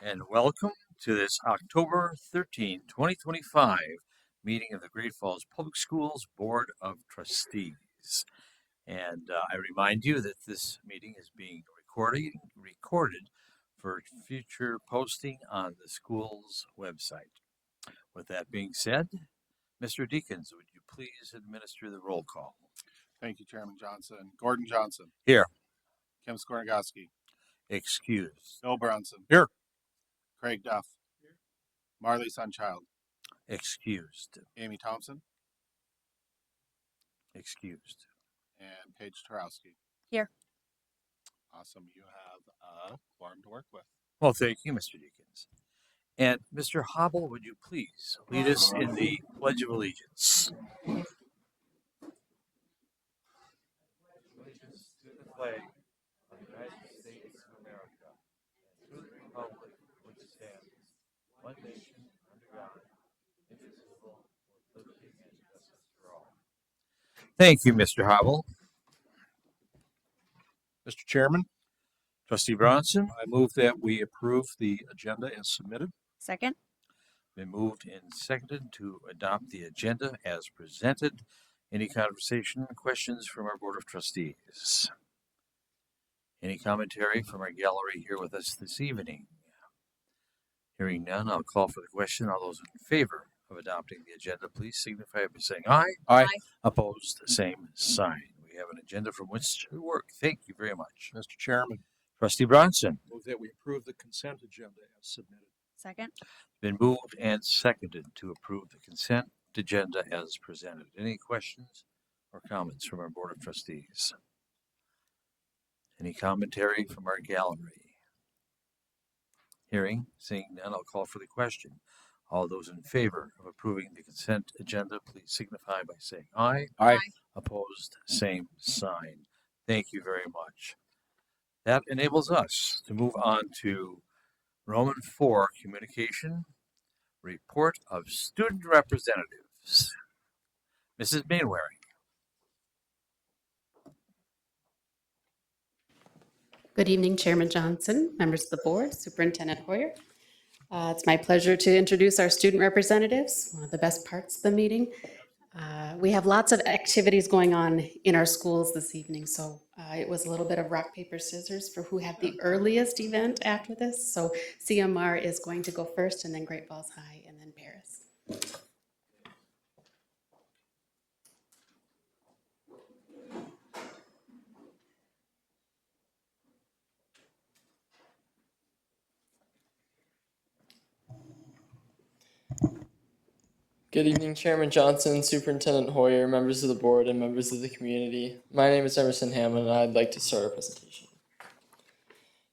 and welcome to this October 13, 2025 meeting of the Great Falls Public Schools Board of Trustees. And I remind you that this meeting is being recorded for future posting on the school's website. With that being said, Mr. Deacons, would you please administer the roll call? Thank you, Chairman Johnson. Gordon Johnson. Here. Kim Skornagoski. Excused. Bill Brunson. Here. Craig Duff. Here. Marley Sunchild. Excused. Amy Thompson. Excused. And Paige Tarowski. Here. Awesome. You have a quorum to work with. Well, thank you, Mr. Deacons. And Mr. Hobble, would you please lead us in the Pledge of Allegiance? Allegiance to the flag of the United States of America, and to the republic which stands, one nation, under God, indivisible, with liberty and justice for all. Thank you, Mr. Hobble. Mr. Chairman, Trustee Bronson? I move that we approve the agenda as submitted. Second. Been moved and seconded to adopt the agenda as presented. Any conversation, questions from our Board of Trustees? Any commentary from our gallery here with us this evening? Hearing none, I'll call for the question. All those in favor of adopting the agenda, please signify by saying aye. Aye. Opposed, same sign. We have an agenda from which to work. Thank you very much. Mr. Chairman, Trustee Bronson? move that we approve the consent agenda as submitted. Second. Been moved and seconded to approve the consent agenda as presented. Any questions or comments from our Board of Trustees? Any commentary from our gallery? Hearing, seeing none, I'll call for the question. All those in favor of approving the consent agenda, please signify by saying aye. Aye. Opposed, same sign. Thank you very much. That enables us to move on to Roman 4, Communication, Report of Student Representatives. Mrs. Mainwaring. Good evening, Chairman Johnson, members of the board, Superintendent Hoyer. It's my pleasure to introduce our student representatives, one of the best parts of the meeting. We have lots of activities going on in our schools this evening, so it was a little bit of rock, paper, scissors for who had the earliest event after this. So CMR is going to go first, and then Great Falls High, and then Paris. Good evening, Chairman Johnson, Superintendent Hoyer, members of the board, and members of the community. My name is Emerson Hammond, and I'd like to start our presentation.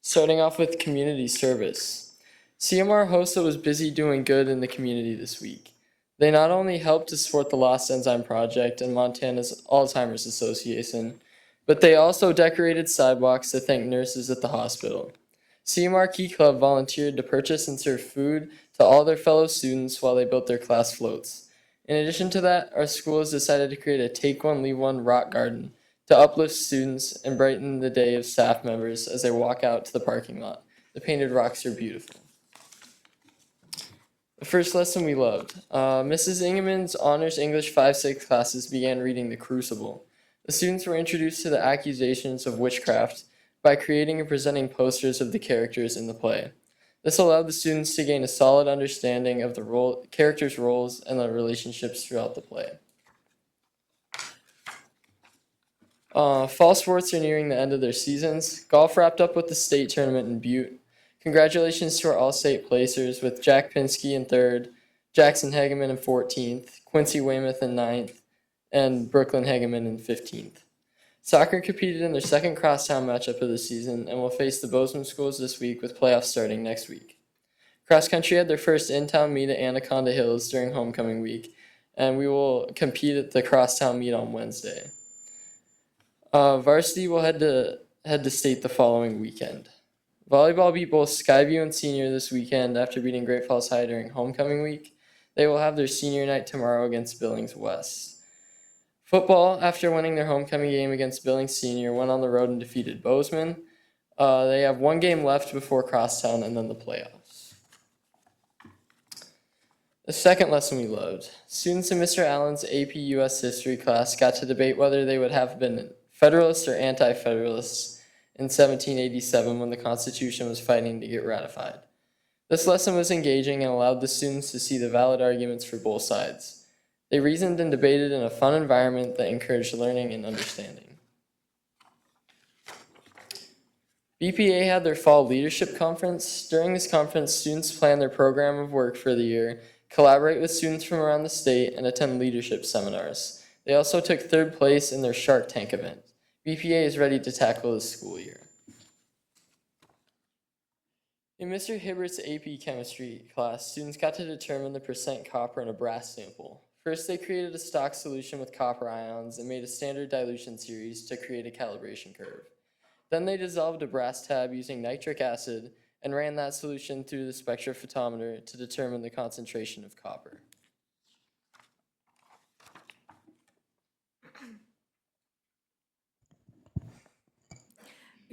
Starting off with community service. CMR HOSA was busy doing good in the community this week. They not only helped to support the Lost Enzyme Project and Montana's Alzheimer's Association, but they also decorated sidewalks to thank nurses at the hospital. CMR Key Club volunteered to purchase and serve food to all their fellow students while they built their class floats. In addition to that, our school has decided to create a Take One, Leave One rock garden to uplift students and brighten the day of staff members as they walk out to the parking lot. The painted rocks are beautiful. The first lesson we loved. Mrs. Ingeman's Honors English 5-6 classes began reading The Crucible. The students were introduced to the accusations of witchcraft by creating and presenting posters of the characters in the play. This allowed the students to gain a solid understanding of the characters' roles and the relationships throughout the play. Fall sports are nearing the end of their seasons. Golf wrapped up with the state tournament in Butte. Congratulations to our all-state placers with Jack Pinsky in 3rd, Jackson Hageman in 14th, Quincy Weymouth in 9th, and Brooklyn Hageman in 15th. Soccer competed in their second crosstown matchup of the season and will face the Bozeman schools this week with playoffs starting next week. Cross country had their first in-town meet at Anaconda Hills during homecoming week, and we will compete at the crosstown meet on Wednesday. Varsity will head to state the following weekend. Volleyball beat both Skyview and Senior this weekend after beating Great Falls High during homecoming week. They will have their senior night tomorrow against Billings West. Football, after winning their homecoming game against Billings Senior, went on the road and defeated Bozeman. They have one game left before crosstown and then the playoffs. The second lesson we loved. Students in Mr. Allen's AP US History class got to debate whether they would have been Federalists or Anti-Federalists in 1787 when the Constitution was fighting to get ratified. This lesson was engaging and allowed the students to see the valid arguments for both sides. They reasoned and debated in a fun environment that encouraged learning and understanding. BPA had their fall leadership conference. During this conference, students plan their program of work for the year, collaborate with students from around the state, and attend leadership seminars. They also took third place in their Shark Tank event. BPA is ready to tackle this school year. In Mr. Hibbert's AP Chemistry class, students got to determine the percent copper in a brass sample. First, they created a stock solution with copper ions and made a standard dilution series to create a calibration curve. Then they dissolved a brass tab using nitric acid and ran that solution through the spectrophotometer to determine the concentration of copper.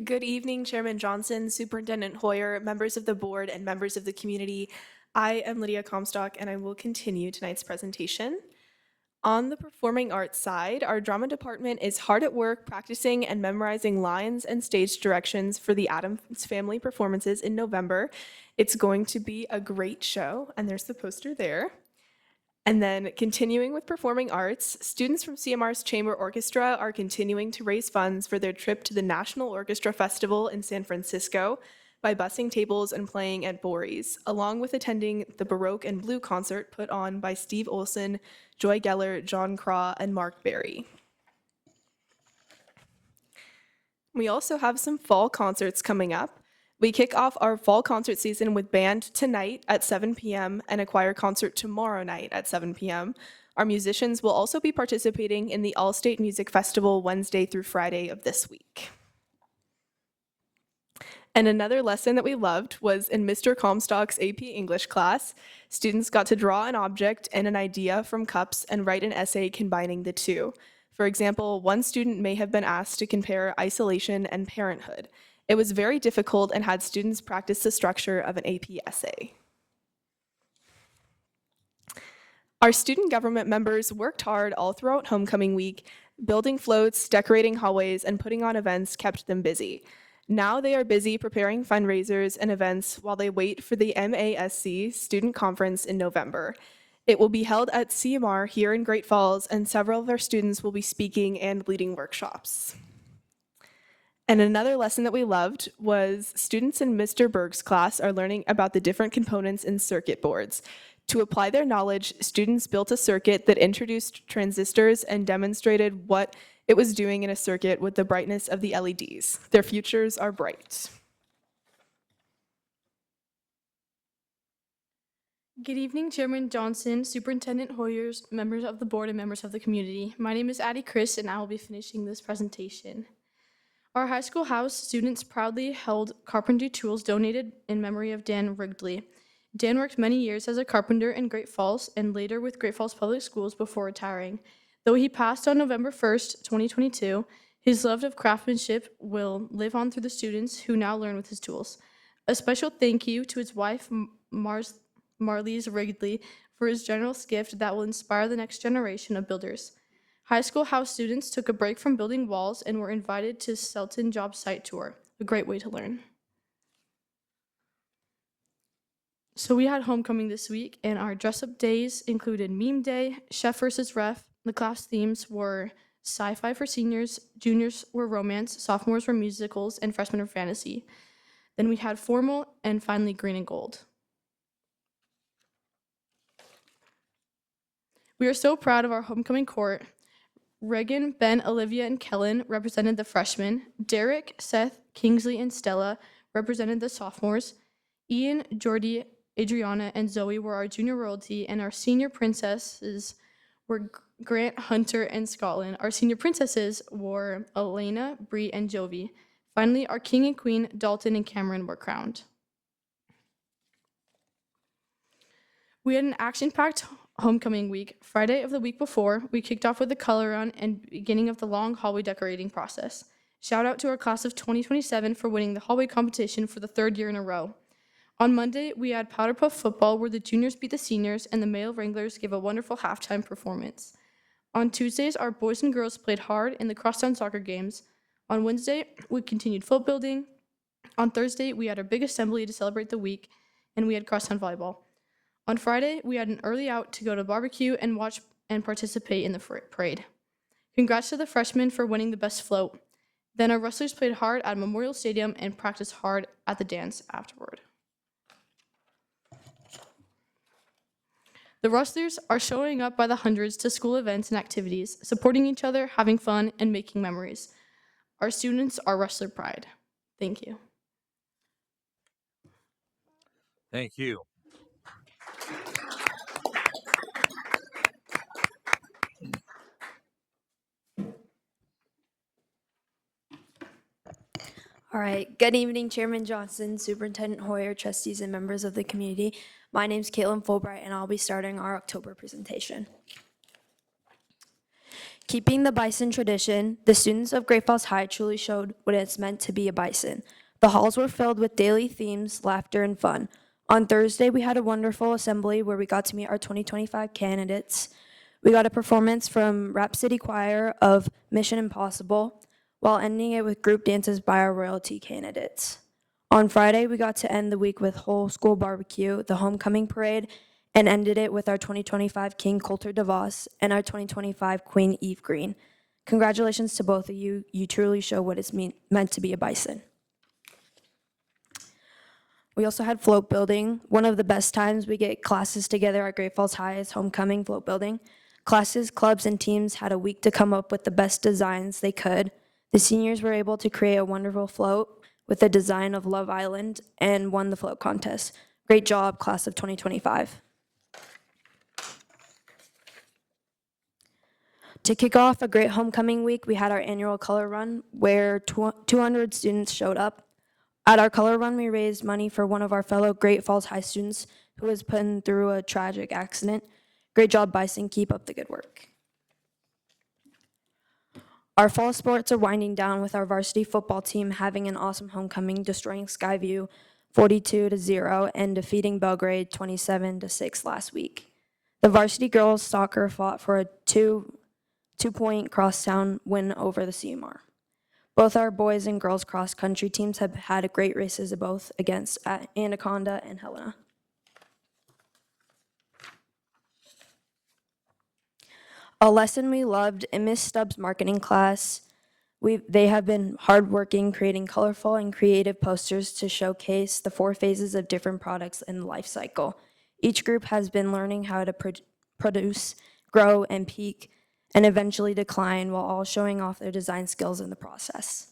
Good evening, Chairman Johnson, Superintendent Hoyer, members of the board, and members of the community. I am Lydia Comstock, and I will continue tonight's presentation. On the performing arts side, our drama department is hard at work practicing and memorizing lines and stage directions for the Addams Family performances in November. It's going to be a great show, and there's the poster there. And then continuing with performing arts, students from CMR's Chamber Orchestra are continuing to raise funds for their trip to the National Orchestra Festival in San Francisco by bussing tables and playing at Bory's, along with attending the Baroque and Blue concert put on by Steve Olson, Joy Geller, John Craw, and Mark Berry. We also have some fall concerts coming up. We kick off our fall concert season with band tonight at 7 p.m. and a choir concert tomorrow night at 7 p.m. Our musicians will also be participating in the All-State Music Festival Wednesday through Friday of this week. And another lesson that we loved was in Mr. Comstock's AP English class. Students got to draw an object and an idea from cups and write an essay combining the two. For example, one student may have been asked to compare isolation and parenthood. It was very difficult and had students practice the structure of an AP essay. Our student government members worked hard all throughout homecoming week. Building floats, decorating hallways, and putting on events kept them busy. Now they are busy preparing fundraisers and events while they wait for the MASC Student Conference in November. It will be held at CMR here in Great Falls, and several of our students will be speaking and leading workshops. And another lesson that we loved was students in Mr. Berg's class are learning about the different components in circuit boards. To apply their knowledge, students built a circuit that introduced transistors and demonstrated what it was doing in a circuit with the brightness of the LEDs. Their futures are bright. Good evening, Chairman Johnson, Superintendent Hoyers, members of the board, and members of the community. My name is Addie Chris, and I will be finishing this presentation. Our high school house students proudly held carpentry tools donated in memory of Dan Wrigley. Dan worked many years as a carpenter in Great Falls and later with Great Falls Public Schools before retiring. Though he passed on November 1st, 2022, his love of craftsmanship will live on through the students who now learn with his tools. A special thank you to his wife, Marlise Wrigley, for his generous gift that will inspire the next generation of builders. High school house students took a break from building walls and were invited to Selton Job Site Tour, a great way to learn. So we had homecoming this week, and our dress-up days included meme day, chef versus ref. The class themes were sci-fi for seniors, juniors were romance, sophomores were musicals, and freshmen were fantasy. Then we had formal, and finally green and gold. We are so proud of our homecoming court. Reagan, Ben, Olivia, and Kellen represented the freshmen. Derek, Seth, Kingsley, and Stella represented the sophomores. Ian, Jordy, Adriana, and Zoe were our junior royalty, and our senior princesses were Grant, Hunter, and Scotland. Our senior princesses were Elena, Bree, and Jovi. Finally, our king and queen, Dalton and Cameron, were crowned. We had an action-packed homecoming week. Friday of the week before, we kicked off with the color run and beginning of the long hallway decorating process. Shout out to our class of 2027 for winning the hallway competition for the third year in a row. On Monday, we had Powder Puff football where the juniors beat the seniors and the male Wranglers gave a wonderful halftime performance. On Tuesdays, our boys and girls played hard in the crosstown soccer games. On Wednesday, we continued float building. On Thursday, we had our big assembly to celebrate the week, and we had crosstown volleyball. On Friday, we had an early out to go to barbecue and watch and participate in the parade. Congrats to the freshmen for winning the best float. Then our wrestlers played hard at Memorial Stadium and practiced hard at the dance afterward. The wrestlers are showing up by the hundreds to school events and activities, supporting each other, having fun, and making memories. Our students are wrestler pride. Thank you. Thank you. All right. Good evening, Chairman Johnson, Superintendent Hoyer, trustees, and members of the community. My name's Caitlin Fulbright, and I'll be starting our October presentation. Keeping the bison tradition, the students of Great Falls High truly showed what it's meant to be a bison. The halls were filled with daily themes, laughter, and fun. On Thursday, we had a wonderful assembly where we got to meet our 2025 candidates. We got a performance from Rap City Choir of Mission Impossible, while ending it with group dances by our royalty candidates. On Friday, we got to end the week with whole school barbecue, the homecoming parade, and ended it with our 2025 King Coulter DeVos and our 2025 Queen Eve Green. Congratulations to both of you. You truly show what it's meant to be a bison. We also had float building. One of the best times we get classes together at Great Falls High is homecoming float building. Classes, clubs, and teams had a week to come up with the best designs they could. The seniors were able to create a wonderful float with the design of Love Island and won the float contest. Great job, class of 2025. To kick off a great homecoming week, we had our annual color run where 200 students showed up. At our color run, we raised money for one of our fellow Great Falls High students who was put through a tragic accident. Great job, Bison. Keep up the good work. Our fall sports are winding down with our varsity football team having an awesome homecoming, destroying Skyview 42-0 and defeating Belgrade 27-6 last week. The varsity girls soccer fought for a two-point crosstown win over the CMR. Both our boys and girls cross country teams have had great races both against Anaconda and Helena. A lesson we loved in Miss Stubbs' marketing class. They have been hardworking, creating colorful and creative posters to showcase the 4 phases of different products in the life cycle. Each group has been learning how to produce, grow, and peak, and eventually decline while all showing off their design skills in the process.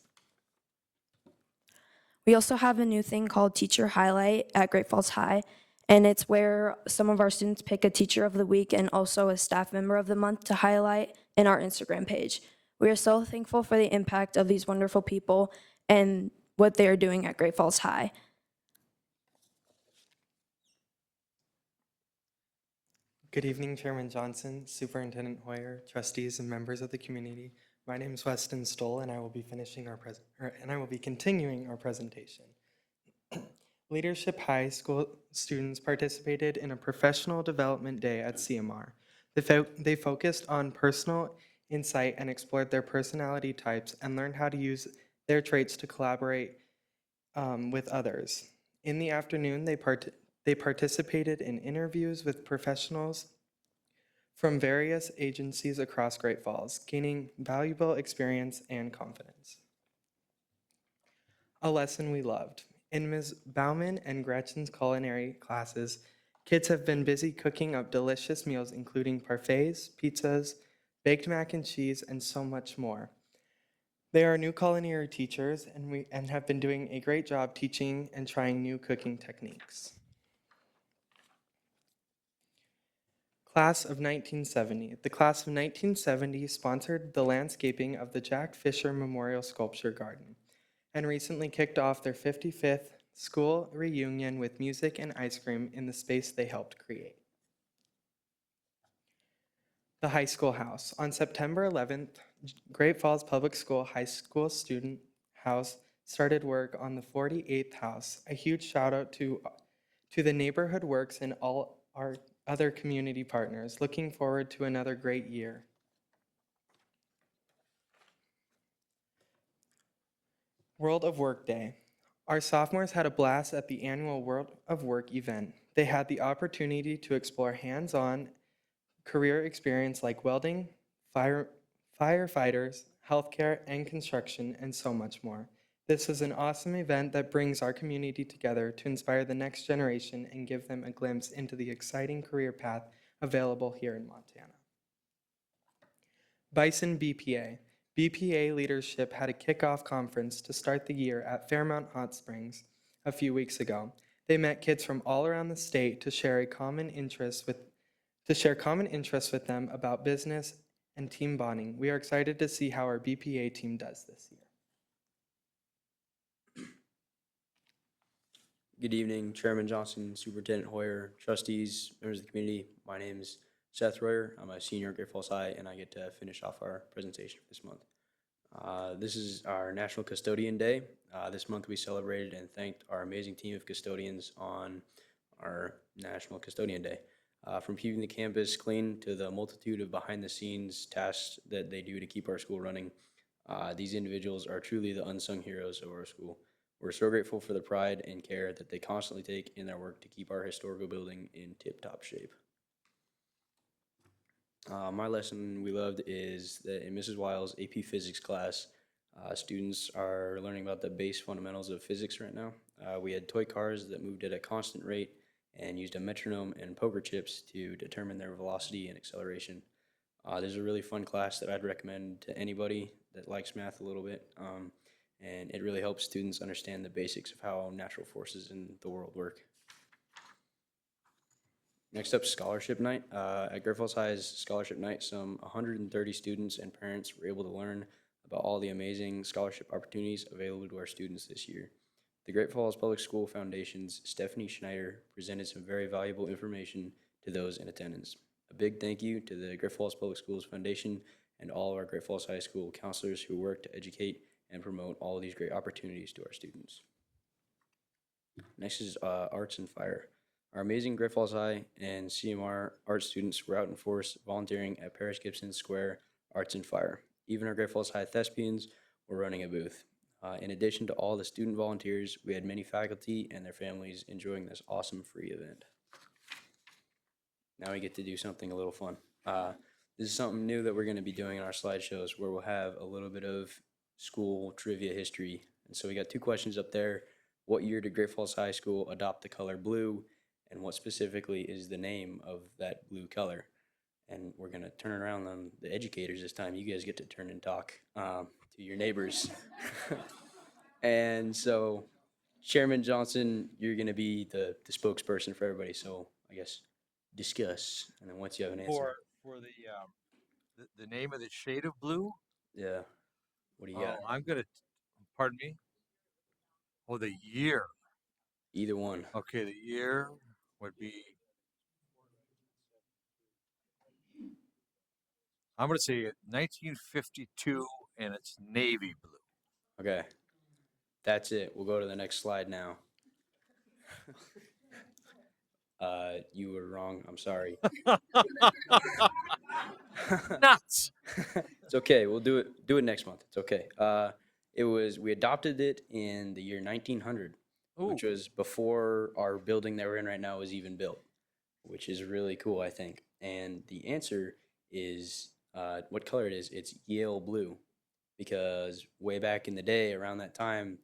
We also have a new thing called Teacher Highlight at Great Falls High, and it's where some of our students pick a teacher of the week and also a staff member of the month to highlight in our Instagram page. We are so thankful for the impact of these wonderful people and what they are doing at Great Falls High. Good evening, Chairman Johnson, Superintendent Hoyer, trustees, and members of the community. My name is Weston Stoll, and I will be continuing our presentation. Leadership High School students participated in a professional development day at CMR. They focused on personal insight and explored their personality types and learned how to use their traits to collaborate with others. In the afternoon, they participated in interviews with professionals from various agencies across Great Falls, gaining valuable experience and confidence. A lesson we loved. In Ms. Bauman and Gretchen's culinary classes, kids have been busy cooking up delicious meals including parfaits, pizzas, baked mac and cheese, and so much more. They are new culinary teachers and have been doing a great job teaching and trying new cooking techniques. Class of 1970. The class of 1970 sponsored the landscaping of the Jack Fisher Memorial Sculpture Garden and recently kicked off their 55th school reunion with music and ice cream in the space they helped create. The High School House. On September 11th, Great Falls Public School High School Student House started work on the 48th house. A huge shout out to To the Neighborhood Works and all our other community partners, looking forward to another great year. World of Work Day. Our sophomores had a blast at the annual World of Work event. They had the opportunity to explore hands-on career experience like welding, firefighters, healthcare, and construction, and so much more. This is an awesome event that brings our community together to inspire the next generation and give them a glimpse into the exciting career path available here in Montana. Bison BPA. BPA leadership had a kickoff conference to start the year at Fairmount Hot Springs a few weeks ago. They met kids from all around the state to share common interests with them about business and team bonding. We are excited to see how our BPA team does this year. Good evening, Chairman Johnson, Superintendent Hoyer, trustees, members of the community. My name is Seth Royer. I'm a senior at Great Falls High, and I get to finish off our presentation for this month. This is our National Custodian Day. This month we celebrated and thanked our amazing team of custodians on our National Custodian Day. From keeping the campus clean to the multitude of behind-the-scenes tasks that they do to keep our school running, these individuals are truly the unsung heroes of our school. We're so grateful for the pride and care that they constantly take in their work to keep our historical building in tip-top shape. My lesson we loved is that in Mrs. Wiles' AP Physics class, students are learning about the base fundamentals of physics right now. We had toy cars that moved at a constant rate and used a metronome and poker chips to determine their velocity and acceleration. This is a really fun class that I'd recommend to anybody that likes math a little bit. And it really helps students understand the basics of how natural forces in the world work. Next up, Scholarship Night. At Great Falls High's Scholarship Night, some 130 students and parents were able to learn about all the amazing scholarship opportunities available to our students this year. The Great Falls Public School Foundation's Stephanie Schneider presented some very valuable information to those in attendance. A big thank you to the Great Falls Public Schools Foundation and all of our Great Falls High School counselors who work to educate and promote all of these great opportunities to our students. Next is Arts and Fire. Our amazing Great Falls High and CMR art students were out in force volunteering at Parrish Gibson Square Arts and Fire. Even our Great Falls High thespians were running a booth. In addition to all the student volunteers, we had many faculty and their families enjoying this awesome free event. Now we get to do something a little fun. This is something new that we're going to be doing in our slideshows where we'll have a little bit of school trivia history. And so we got two questions up there. What year did Great Falls High School adopt the color blue? And what specifically is the name of that blue color? And we're going to turn it around on the educators this time. You guys get to turn and talk to your neighbors. And so, Chairman Johnson, you're going to be the spokesperson for everybody. So I guess discuss. And then once you have an answer. For the name of the shade of blue? Yeah. What do you got? I'm going to, pardon me? Oh, the year. Either one. Okay, the year would be, I'm going to say 1952, and it's navy blue. Okay. That's it. We'll go to the next slide now. You were wrong. I'm sorry. Nuts. It's okay. We'll do it next month. It's okay. We adopted it in the year 1900, which was before our building that we're in right now was even built, which is really cool, I think. And the answer is what color it is. It's Yale blue, because way back in the day, around that time,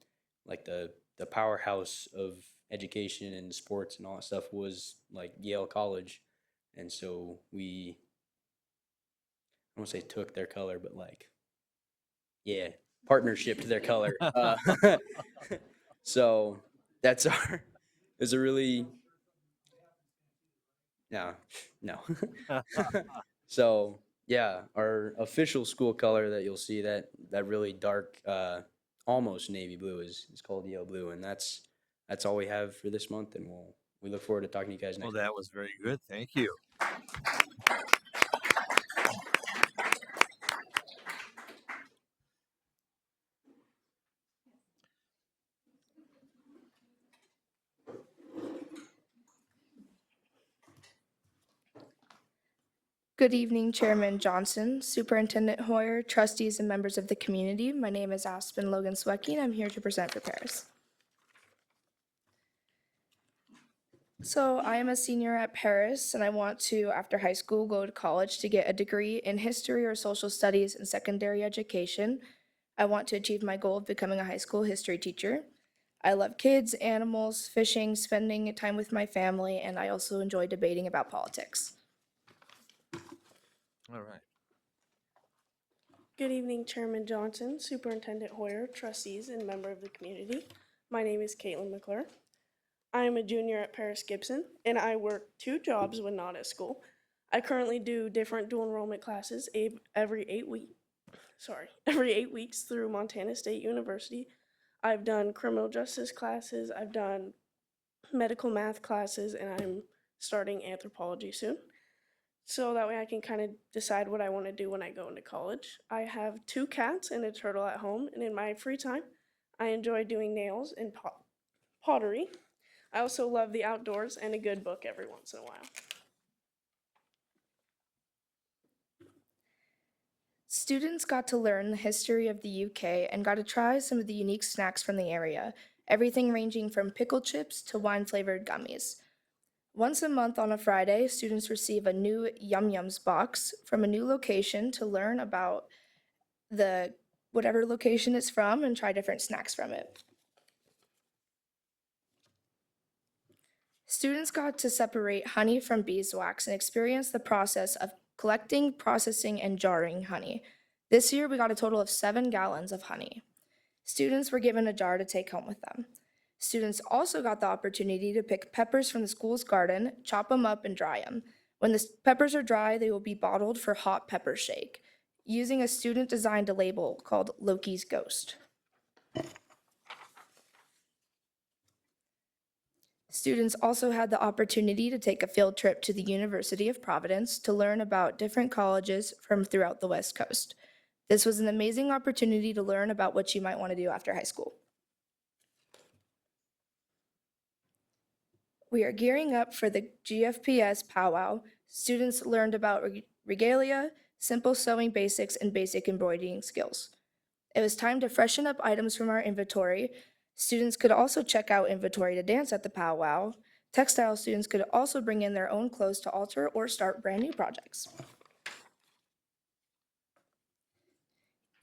like the powerhouse of education and sports and all that stuff was like Yale College, and so we, I won't say took their color, but like, yeah, partnership to their color. So that's it's a really, no. So yeah, our official school color that you'll see, that really dark, almost navy blue is called Yale blue, and that's all we have for this month, and we look forward to talking to you guys next. Well, that was very good. Thank you. Good evening, Chairman Johnson, Superintendent Hoyer, trustees, and members of the community. My name is Aspen Logan Swecky, and I'm here to present for Paris. So I am a senior at Paris, and I want to, after high school, go to college to get a degree in history or social studies and secondary education. I want to achieve my goal of becoming a high school history teacher. I love kids, animals, fishing, spending time with my family, and I also enjoy debating about politics. All right. Good evening, Chairman Johnson, Superintendent Hoyer, trustees, and member of the community. My name is Caitlin McClure. I am a junior at Paris Gibson, and I work 2 jobs when not at school. I currently do different dual enrollment classes every 8 weeks through Montana State University. I've done criminal justice classes, I've done medical math classes, and I'm starting anthropology soon. So that way I can kind of decide what I want to do when I go into college. I have 2 cats and a turtle at home, and in my free time, I enjoy doing nails and pottery. I also love the outdoors and a good book every once in a while. Students got to learn the history of the UK and got to try some of the unique snacks from the area, everything ranging from pickle chips to wine-flavored gummies. Once a month on a Friday, students receive a new Yum Yums box from a new location to learn about the whatever location it's from and try different snacks from it. Students got to separate honey from beeswax and experience the process of collecting, processing, and jarring honey. This year, we got a total of 7 gallons of honey. Students were given a jar to take home with them. Students also got the opportunity to pick peppers from the school's garden, chop them up, and dry them. When the peppers are dry, they will be bottled for hot pepper shake, using a student-designed label called Loki's Ghost. Students also had the opportunity to take a field trip to the University of Providence to learn about different colleges from throughout the West Coast. This was an amazing opportunity to learn about what you might want to do after high school. We are gearing up for the GFPS powwow. Students learned about regalia, simple sewing basics, and basic embroidering skills. It was time to freshen up items from our inventory. Students could also check out inventory to dance at the powwow. Textile students could also bring in their own clothes to alter or start brand new projects.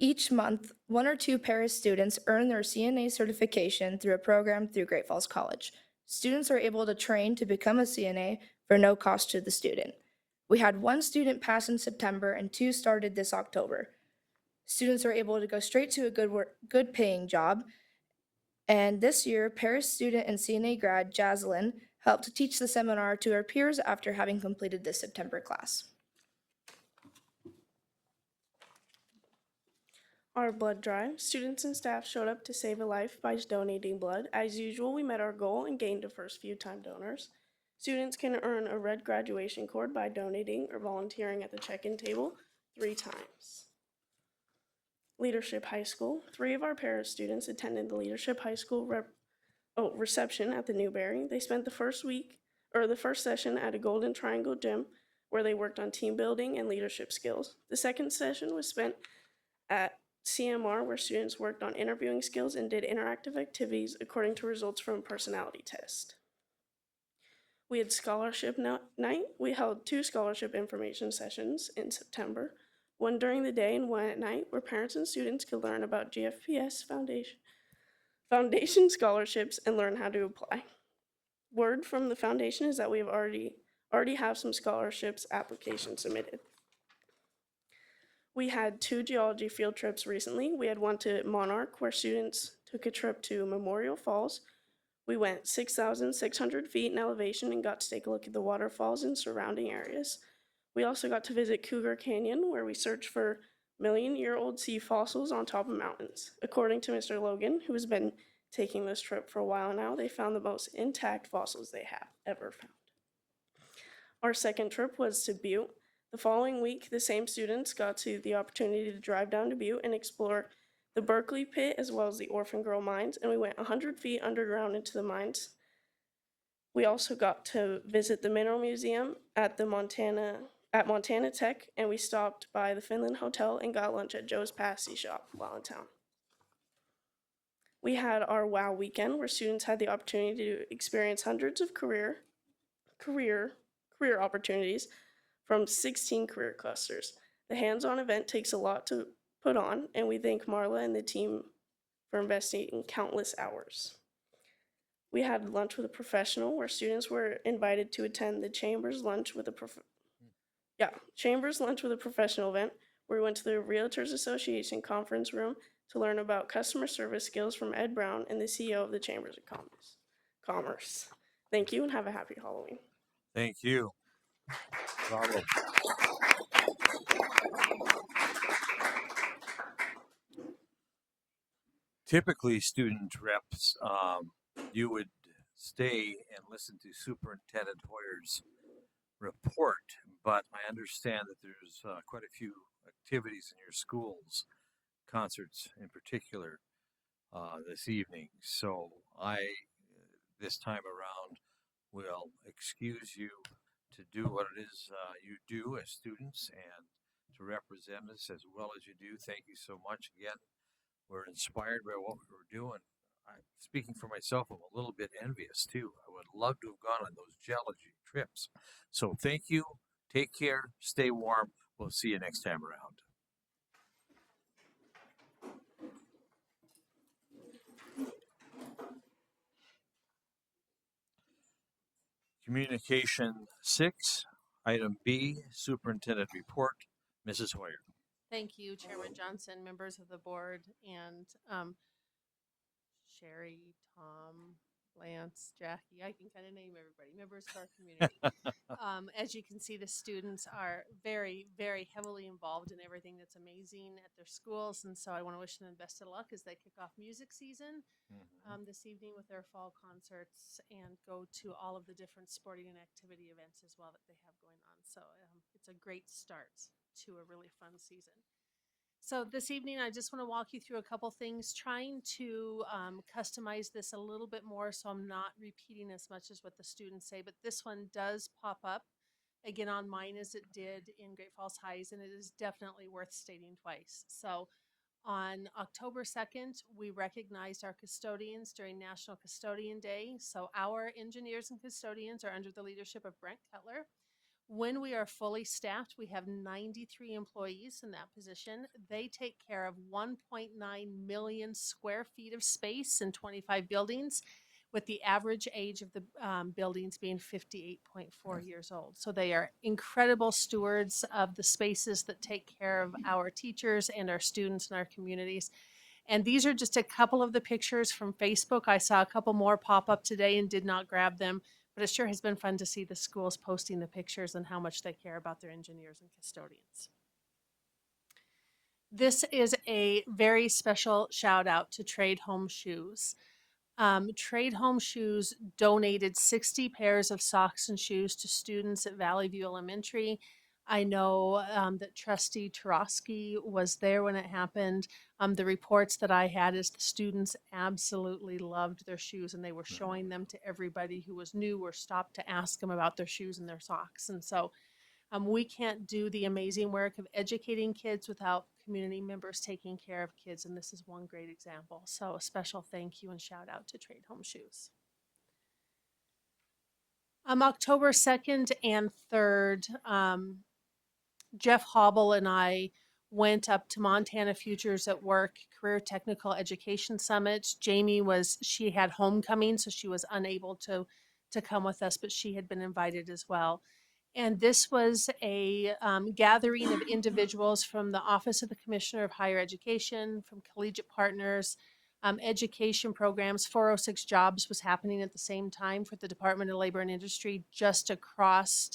Each month, 1 or 2 Paris students earn their CNA certification through a program through Great Falls College. Students are able to train to become a CNA for no cost to the student. We had 1 student pass in September and 2 started this October. Students are able to go straight to a good paying job. And this year, Paris student and CNA grad Jaslyn helped teach the seminar to her peers after having completed this September class. Our blood drive. Students and staff showed up to save a life by donating blood. As usual, we met our goal and gained the first few time donors. Students can earn a red graduation cord by donating or volunteering at the check-in table 3 times. Leadership High School. 3 of our Paris students attended the Leadership High School reception at the Newberry. They spent the first session at a Golden Triangle gym where they worked on team building and leadership skills. The second session was spent at CMR, where students worked on interviewing skills and did interactive activities according to results from a personality test. We had scholarship night. We held 2 scholarship information sessions in September, one during the day and one at night, where parents and students could learn about GFPS foundation scholarships and learn how to apply. Word from the foundation is that we have already have some scholarships applications submitted. We had 2 geology field trips recently. We had one to Monarch, where students took a trip to Memorial Falls. We went 6,600 feet in elevation and got to take a look at the waterfalls and surrounding areas. We also got to visit Cougar Canyon, where we searched for million-year-old sea fossils on top of mountains. According to Mr. Logan, who has been taking this trip for a while now, they found the most intact fossils they have ever found. Our second trip was to Butte. The following week, the same students got the opportunity to drive down to Butte and explore the Berkeley Pit as well as the Orphan Girl mines, and we went 100 feet underground into the mines. We also got to visit the Mineral Museum at at Montana Tech, and we stopped by the Finland Hotel and got lunch at Joe's Passy Shop while in town. We had our WOW weekend where students had the opportunity to experience hundreds of career opportunities from 16 career clusters. The hands-on event takes a lot to put on, and we thank Marla and the team for investing in countless hours. We had lunch with a professional where students were invited to attend the Chambers Lunch with a Professional event where we went to the Realtors Association conference room to learn about customer service skills from Ed Brown and the CEO of the Chambers of Commerce. Thank you and have a happy Halloween. Thank you. Bravo. Typically, student reps, you would stay and listen to Superintendent Hoyer's report, but I understand that there's quite a few activities in your schools, concerts in particular, this evening. So this time around, will excuse you to do what it is you do as students and to represent us as well as you do. Thank you so much again. We're inspired by what we were doing. Speaking for myself, I'm a little bit envious too. I would love to have gone on those geology trips. So thank you. Take care. Stay warm. We'll see you next time around. Communication 6, item B, Superintendent Report. Mrs. Hoyer. Thank you, Chairman Johnson, members of the board, and Sherry, Tom, Lance, Jackie. I can kind of name everybody, members of our community. As you can see, the students are very, very heavily involved in everything that's amazing at their schools, and so I want to wish them the best of luck as they kick off music season this evening with their fall concerts and go to all of the different sporting and activity events as well that they have going on. So it's a great start to a really fun season. So this evening, I just want to walk you through a couple things, trying to customize this a little bit more so I'm not repeating as much as what the students say, but this one does pop up again on mine as it did in Great Falls Highs, and it is definitely worth stating twice. So on October 2nd, we recognized our custodians during National Custodian Day. So our engineers and custodians are under the leadership of Brent Cutler. When we are fully staffed, we have 93 employees in that position. They take care of 1.9 million square feet of space in 25 buildings, with the average age of the buildings being 58.4 years old. So they are incredible stewards of the spaces that take care of our teachers and our students in our communities. And these are just a couple of the pictures from Facebook. I saw a couple more pop up today and did not grab them, but it sure has been fun to see the schools posting the pictures and how much they care about their engineers and custodians. This is a very special shout out to Trade Home Shoes. Trade Home Shoes donated 60 pairs of socks and shoes to students at Valley View Elementary. I know that Trustee Tarosky was there when it happened. The reports that I had is the students absolutely loved their shoes and they were showing them to everybody who was new or stopped to ask them about their shoes and their socks. And so we can't do the amazing work of educating kids without community members taking care of kids, and this is one great example. So a special thank you and shout out to Trade Home Shoes. October 2nd and 3rd, Jeff Hobble and I went up to Montana Futures at Work Career Technical Education Summit. She had homecoming, so she was unable to come with us, but she had been invited as well. And this was a gathering of individuals from the Office of the Commissioner of Higher Education, from Collegiate Partners, education programs. 406 Jobs was happening at the same time for the Department of Labor and Industry just across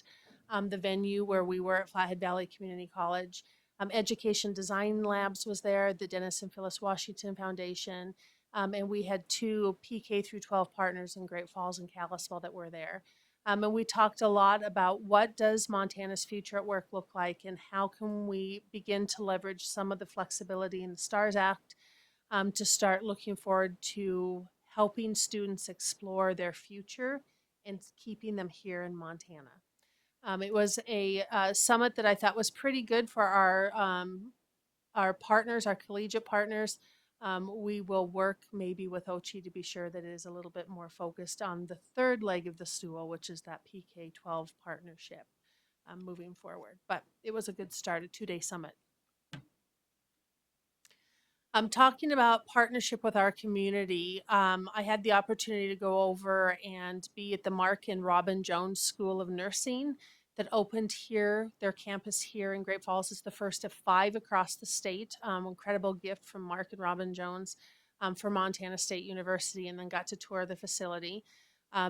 the venue where we were at Flathead Valley Community College. Education Design Labs was there, the Dennis and Phyllis Washington Foundation, and we had 2 PK through 12 partners in Great Falls and Kalispell that were there. And we talked a lot about what does Montana's future at work look like and how can we begin to leverage some of the flexibility in the STARS Act to start looking forward to helping students explore their future and keeping them here in Montana. It was a summit that I thought was pretty good for our partners, our collegiate partners. We will work maybe with OCHI to be sure that it is a little bit more focused on the third leg of the stool, which is that PK-12 partnership moving forward. But it was a good start, a 2-day summit. I'm talking about partnership with our community. I had the opportunity to go over and be at the Mark and Robin Jones School of Nursing that opened here. Their campus here in Great Falls is the first of 5 across the state. Incredible gift from Mark and Robin Jones for Montana State University, and then got to tour the facility.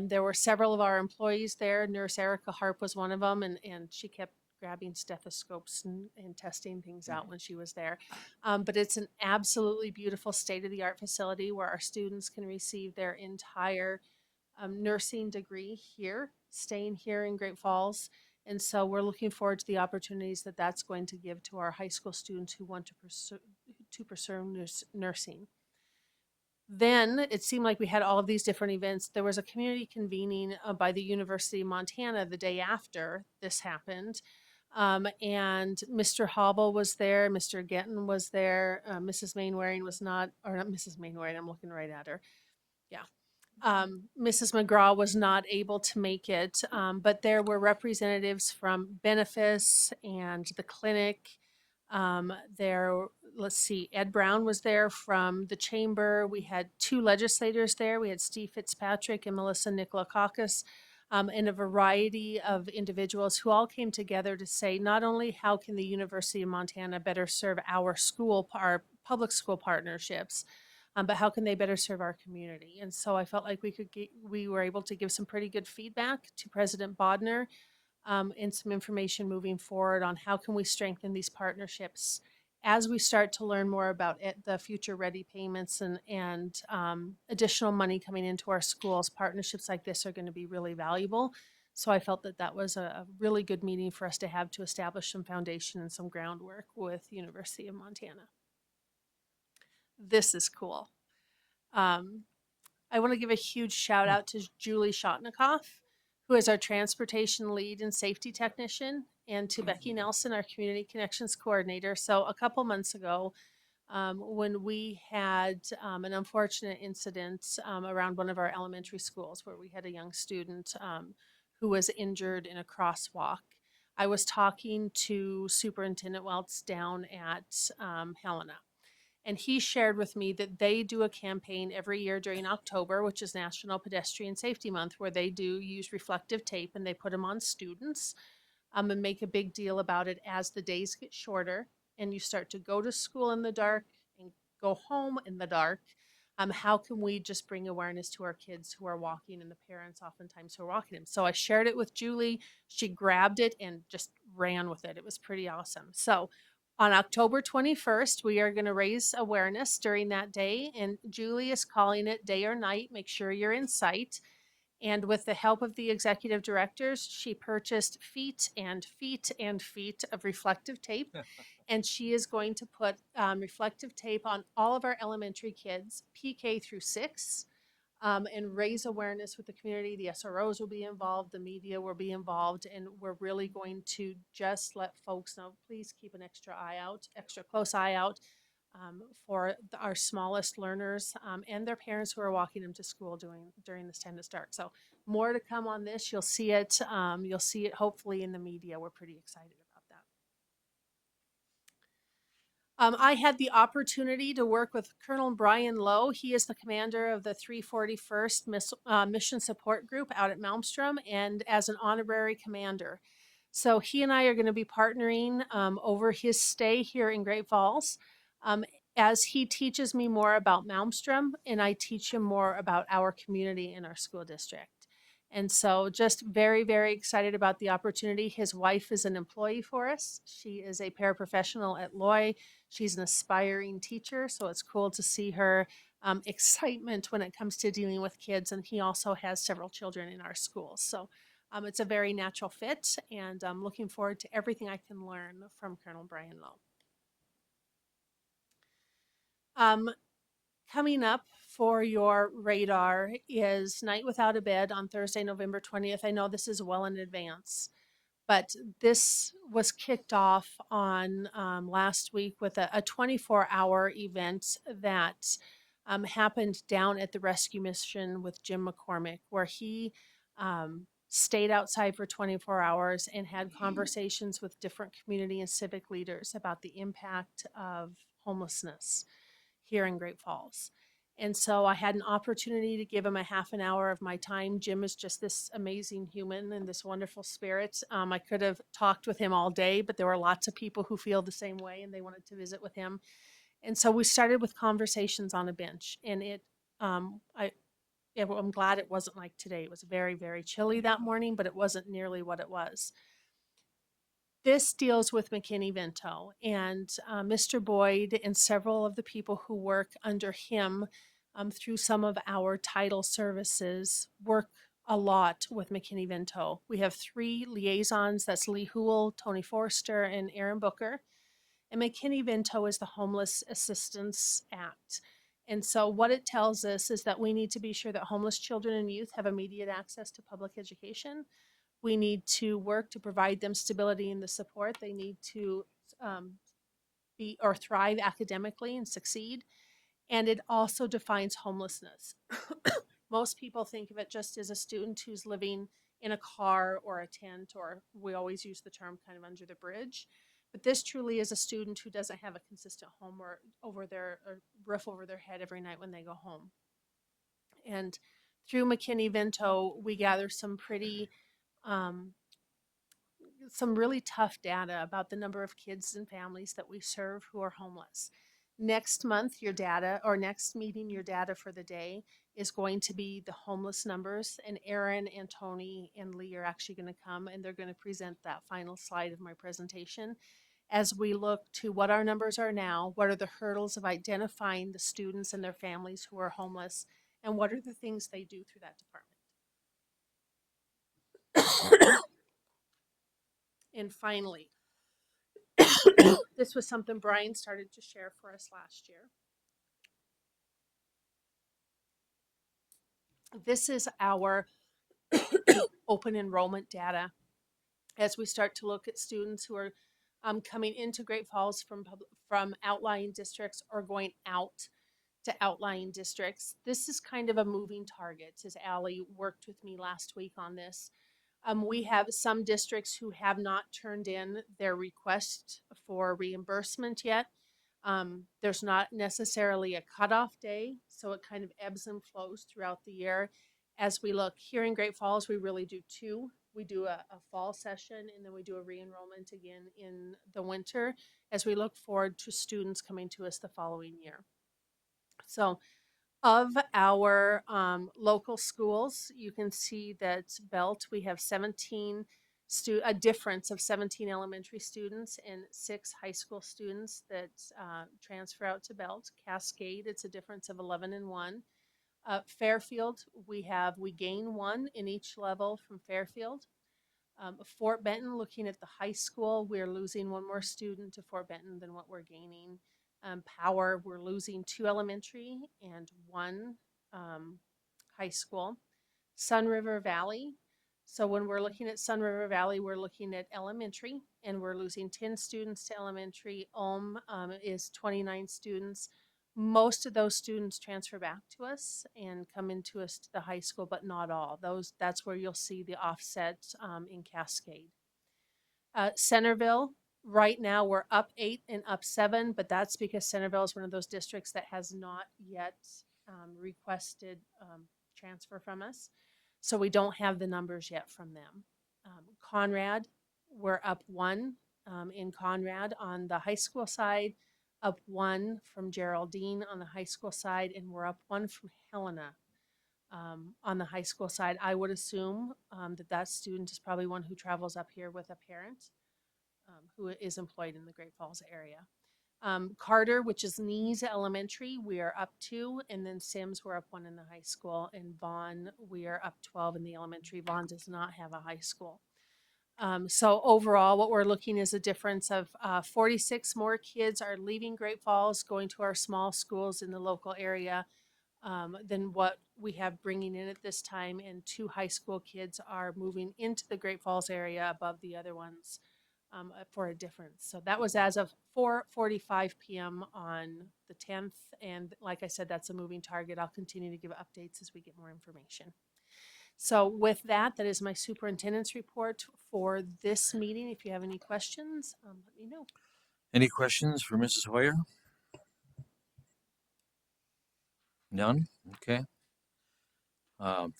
There were several of our employees there. Nurse Erica Harp was one of them, and she kept grabbing stethoscopes and testing things out when she was there. But it's an absolutely beautiful state-of-the-art facility where our students can receive their entire nursing degree here, staying here in Great Falls. And so we're looking forward to the opportunities that that's going to give to our high school students who want to pursue nursing. Then it seemed like we had all of these different events. There was a community convening by the University of Montana the day after this happened. And Mr. Hobble was there, Mr. Getton was there, Mrs. Mainwaring was not, or not Mrs. Mainwaring, I'm looking right at her. Yeah. Mrs. McGraw was not able to make it, but there were representatives from Benefice and the clinic. There, let's see, Ed Brown was there from the chamber. We had 2 legislators there. We had Steve Fitzpatrick and Melissa Nicolakakis, and a variety of individuals who all came together to say not only how can the University of Montana better serve our public school partnerships, but how can they better serve our community? And so I felt like we were able to give some pretty good feedback to President Bodner, and some information moving forward on how can we strengthen these partnerships as we start to learn more about the future ready payments and additional money coming into our schools. Partnerships like this are going to be really valuable. So I felt that that was a really good meeting for us to have to establish some foundation and some groundwork with University of Montana. This is cool. I want to give a huge shout out to Julie Shotnikoff, who is our transportation lead and safety technician, and to Becky Nelson, our community connections coordinator. So a couple months ago, when we had an unfortunate incident around one of our elementary schools where we had a young student who was injured in a crosswalk, I was talking to Superintendent Welts down at Helena. And he shared with me that they do a campaign every year during October, which is National Pedestrian Safety Month, where they do use reflective tape and they put them on students and make a big deal about it as the days get shorter and you start to go to school in the dark and go home in the dark. How can we just bring awareness to our kids who are walking and the parents oftentimes who are walking them? So I shared it with Julie. She grabbed it and just ran with it. It was pretty awesome. So on October 21st, we are going to raise awareness during that day, and Julie is calling it day or night. Make sure you're in sight. And with the help of the executive directors, she purchased feet and feet and feet of reflective tape. And she is going to put reflective tape on all of our elementary kids, PK through 6, and raise awareness with the community. The SROs will be involved, the media will be involved, and we're really going to just let folks know, please keep an extra close eye out for our smallest learners and their parents who are walking them to school during this time to start. So more to come on this. You'll see it. You'll see it hopefully in the media. We're pretty excited about that. I had the opportunity to work with Colonel Brian Lowe. He is the commander of the 341st Mission Support Group out at Malmstrom, and as an honorary commander. So he and I are going to be partnering over his stay here in Great Falls as he teaches me more about Malmstrom and I teach him more about our community and our school district. And so just very, very excited about the opportunity. His wife is an employee for us. She is a paraprofessional at Loy. She's an aspiring teacher, so it's cool to see her excitement when it comes to dealing with kids. And he also has several children in our schools. So it's a very natural fit, and I'm looking forward to everything I can learn from Colonel Brian Lowe. Coming up for your radar is Night Without a Bed on Thursday, November 20th. I know this is well in advance, But this was kicked off on last week with a 24-hour event that happened down at the rescue mission with Jim McCormick, where he stayed outside for 24 hours and had conversations with different community and civic leaders about the impact of homelessness here in Great Falls. And so I had an opportunity to give him a half an hour of my time. Jim is just this amazing human and this wonderful spirit. I could have talked with him all day, but there were lots of people who feel the same way and they wanted to visit with him. And so we started with conversations on a bench, and I'm glad it wasn't like today. It was very, very chilly that morning, but it wasn't nearly what it was. This deals with McKinney-Vento, and Mr. Boyd and several of the people who work under him through some of our title services work a lot with McKinney-Vento. We have 3 liaisons. That's Lee Hool, Tony Forster, and Aaron Booker. And McKinney-Vento is the Homeless Assistance Act. And so what it tells us is that we need to be sure that homeless children and youth have immediate access to public education. We need to work to provide them stability and the support they need to be or thrive academically and succeed. And it also defines homelessness. Most people think of it just as a student who's living in a car or a tent, or we always use the term kind of under the bridge. But this truly is a student who doesn't have a consistent home or roof over their head every night when they go home. And through McKinney-Vento, we gather some really tough data about the number of kids and families that we serve who are homeless. Next month, your data, or next meeting, your data for the day is going to be the homeless numbers. And Aaron and Tony and Lee are actually going to come and they're going to present that final slide of my presentation as we look to what our numbers are now, what are the hurdles of identifying the students and their families who are homeless, and what are the things they do through that department. And finally, this was something Brian started to share for us last year. This is our open enrollment data as we start to look at students who are coming into Great Falls from outlying districts or going out to outlying districts. This is kind of a moving target, as Allie worked with me last week on this. We have some districts who have not turned in their request for reimbursement yet. There's not necessarily a cutoff day, so it kind of ebbs and flows throughout the year. As we look here in Great Falls, we really do 2. We do a fall session, and then we do a re-enrollment again in the winter as we look forward to students coming to us the following year. So of our local schools, you can see that Belt, we have a difference of 17 elementary students and 6 high school students that transfer out to Belt. Cascade, it's a difference of 11 and 1. Fairfield, we gain 1 in each level from Fairfield. Fort Benton, looking at the high school, we're losing 1 more student to Fort Benton than what we're gaining. Power, we're losing 2 elementary and 1 high school. Sun River Valley, so when we're looking at Sun River Valley, we're looking at elementary, and we're losing 10 students to elementary. Ulm is 29 students. Most of those students transfer back to us and come into us to the high school, but not all. That's where you'll see the offset in Cascade. Centerville, right now we're up 8 and up 7, but that's because Centerville is one of those districts that has not yet requested transfer from us. So we don't have the numbers yet from them. Conrad, we're up 1 in Conrad on the high school side, up 1 from Geraldine on the high school side, and we're up 1 from Helena on the high school side. I would assume that student is probably one who travels up here with a parent who is employed in the Great Falls area. Carter, which is Nees Elementary, we are up 2, and then Sims, we're up 1 in the high school, and Vaughn, we are up 12 in the elementary. Vaughn does not have a high school. So overall, what we're looking is a difference of 46 more kids are leaving Great Falls, going to our small schools in the local area. than what we have bringing in at this time, and 2 high school kids are moving into the Great Falls area above the other ones for a difference. So that was as of 4:45 p.m. on the 10th, and like I said, that's a moving target. I'll continue to give updates as we get more information. So with that, that is my superintendent's report for this meeting. If you have any questions, let me know. Any questions for Mrs. Hoyer? None? Okay.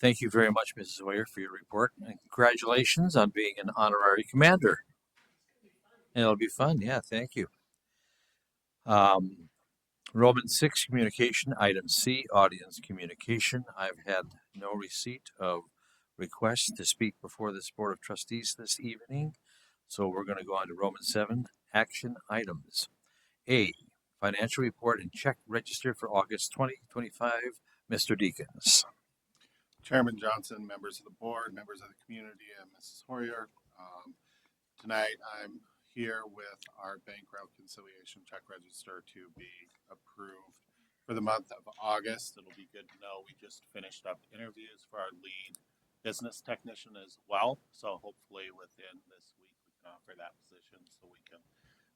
Thank you very much, Mrs. Hoyer, for your report, and congratulations on being an honorary commander. And it'll be fun. Yeah, thank you. Enrollment 6, communication. Item C, audience communication. I've had no receipt of requests to speak before this Board of Trustees this evening. So we're going to go on to Roman 7, action items. A, financial report and check register for August 2025. Mr. Deacons. Chairman Johnson, members of the board, members of the community, and Mrs. Hoyer. Tonight, I'm here with our bank reconciliation check register to be approved for the month of August. It'll be good to know we just finished up interviews for our lead business technician as well. So hopefully within this week, we can offer that position so we can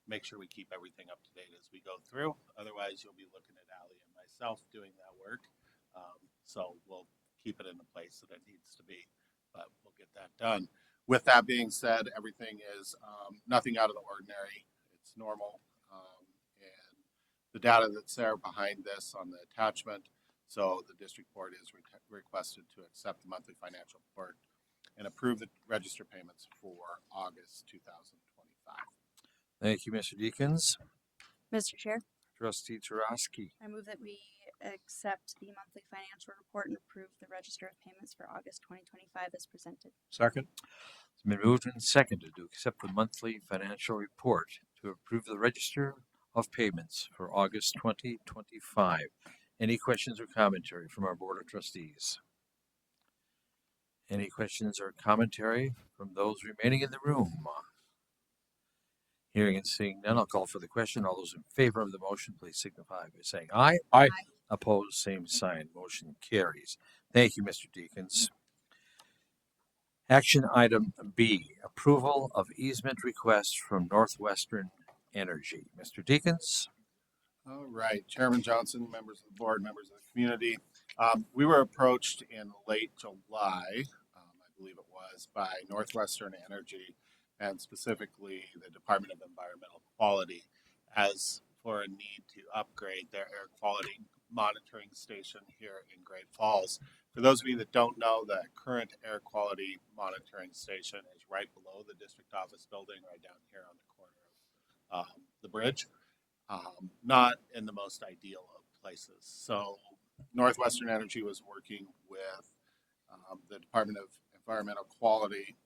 make sure we keep everything up to date as we go through. Otherwise, you'll be looking at Allie and myself doing that work. So we'll keep it in the place that it needs to be, but we'll get that done. With that being said, everything is nothing out of the ordinary. It's normal. And the data that's there behind this on the attachment. So the district board is requested to accept the monthly financial report and approve the register payments for August 2025. Thank you, Mr. Deacons. Mr. Chair, Trustee Tarosky. I move that we accept the monthly financial report and approve the register of payments for August 2025 as presented. Second. It's been moved and seconded to accept the monthly financial report to approve the register of payments for August 2025. Any questions or commentary from our Board of Trustees? Any questions or commentary from those remaining in the room? Hearing and seeing none, I'll call for the question. All those in favor of the motion, please signify by saying aye. Aye. Opposed, same sign. Motion carries. Thank you, Mr. Deacons. Action item B, approval of easement request from Northwestern Energy. Mr. Deacons? All right, Chairman Johnson, members of the board, members of the community. We were approached in late July, I believe it was, by Northwestern Energy and specifically the Department of Environmental Quality as for a need to upgrade their air quality monitoring station here in Great Falls. For those of you that don't know, the current air quality monitoring station is right below the district office building, right down here on the corner of the bridge. Not in the most ideal of places. So Northwestern Energy was working with the Department of Environmental Quality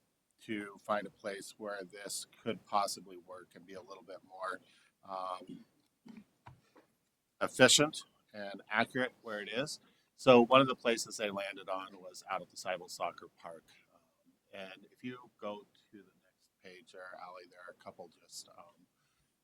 to find a place where this could possibly work and be a little bit more efficient and accurate where it is. So one of the places they landed on was out at the Seibel Soccer Park. And if you go to the next page there, Allie, there are a couple just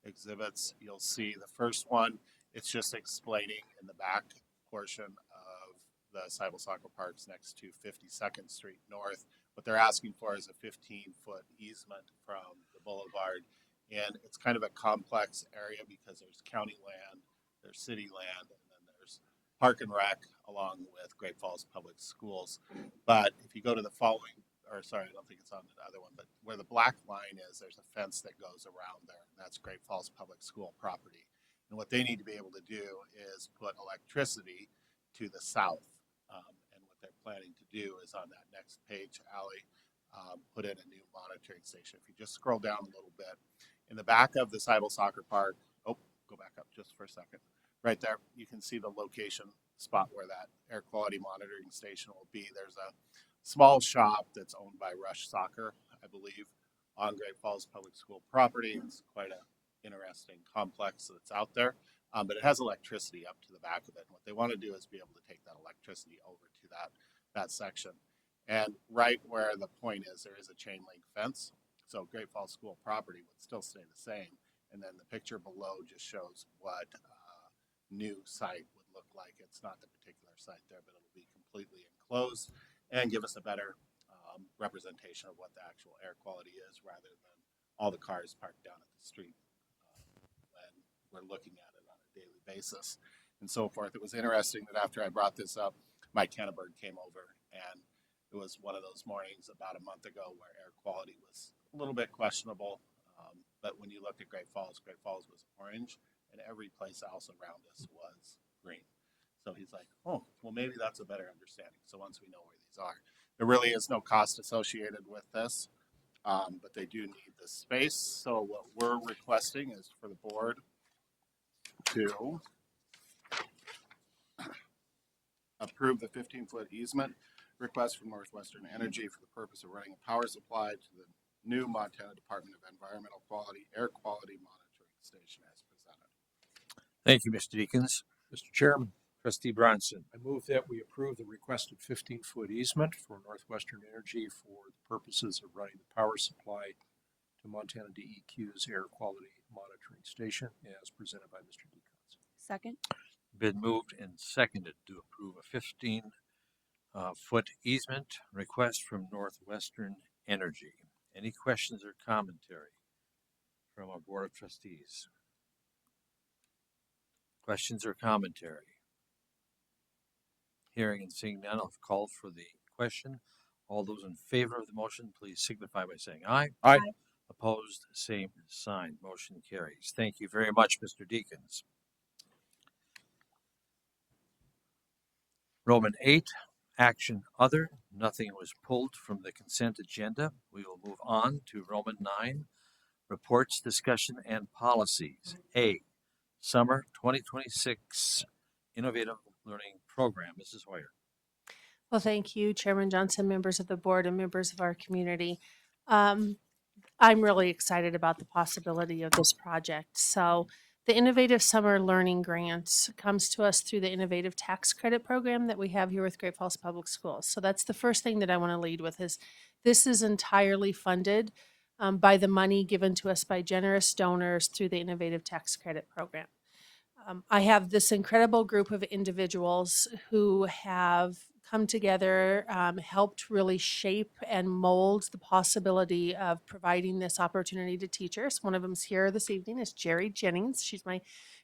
exhibits. You'll see the first one, it's just explaining in the back portion of the Seibel Soccer Parks next to 52nd Street North. What they're asking for is a 15-foot easement from the boulevard. And it's kind of a complex area because there's county land, there's city land, and then there's Park and Rec along with Great Falls Public Schools. But if you go to the following, or sorry, I don't think it's on the other one, but where the black line is, there's a fence that goes around there. And that's Great Falls Public School property. And what they need to be able to do is put electricity to the south. And what they're planning to do is on that next page, Allie, put in a new monitoring station. If you just scroll down a little bit, in the back of the Seibel Soccer Park, go back up just for a second. Right there, you can see the location spot where that air quality monitoring station will be. There's a small shop that's owned by Rush Soccer, I believe, on Great Falls Public School property. It's quite an interesting complex that's out there, but it has electricity up to the back of it. And what they want to do is be able to take that electricity over to that section. And right where the point is, there is a chain link fence. So Great Falls School property would still stay the same. And then the picture below just shows what new site would look like it's not the particular site there, but it'll be completely enclosed and give us a better representation of what the actual air quality is rather than all the cars parked down at the street when we're looking at it on a daily basis and so forth. It was interesting that after I brought this up, Mike Kenneberg came over, and it was one of those mornings about a month ago where air quality was a little bit questionable. But when you looked at Great Falls was orange, and every place else around us was green. So he's like, oh, well, maybe that's a better understanding. So once we know where these are, there really is no cost associated with this, but they do need the space. So what we're requesting is for the board to approve the 15-foot easement request from Northwestern Energy for the purpose of running a power supply to the new Montana Department of Environmental Quality Air Quality Monitoring Station as presented. Thank you, Mr. Deacons. Mr. Chairman, Trustee Bronson. I move that we approve the requested 15-foot easement for Northwestern Energy for the purposes of running the power supply to Montana DEQ's air quality monitoring station as presented by Mr. Deacons. Second. Been moved and seconded to approve a 15-foot easement request from Northwestern Energy. Any questions or commentary from our Board of Trustees? Questions or commentary? Hearing and seeing none, I'll call for the question. All those in favor of the motion, please signify by saying aye. Aye. Opposed, same sign. Motion carries. Thank you very much, Mr. Deacons. Roman 8, action other. Nothing was pulled from the consent agenda. We will move on to Roman 9, reports, discussion, and policies. A, Summer 2026 Innovative Learning Program. Mrs. Hoyer. Well, thank you, Chairman Johnson, members of the board, and members of our community. I'm really excited about the possibility of this project. So the Innovative Summer Learning Grant comes to us through the Innovative Tax Credit Program that we have here with Great Falls Public Schools. So that's the first thing that I want to lead with is this is entirely funded by the money given to us by generous donors through the Innovative Tax Credit Program. I have this incredible group of individuals who have come together, helped really shape and mold the possibility of providing this opportunity to teachers. One of them's here this evening is Jerry Jennings. She's my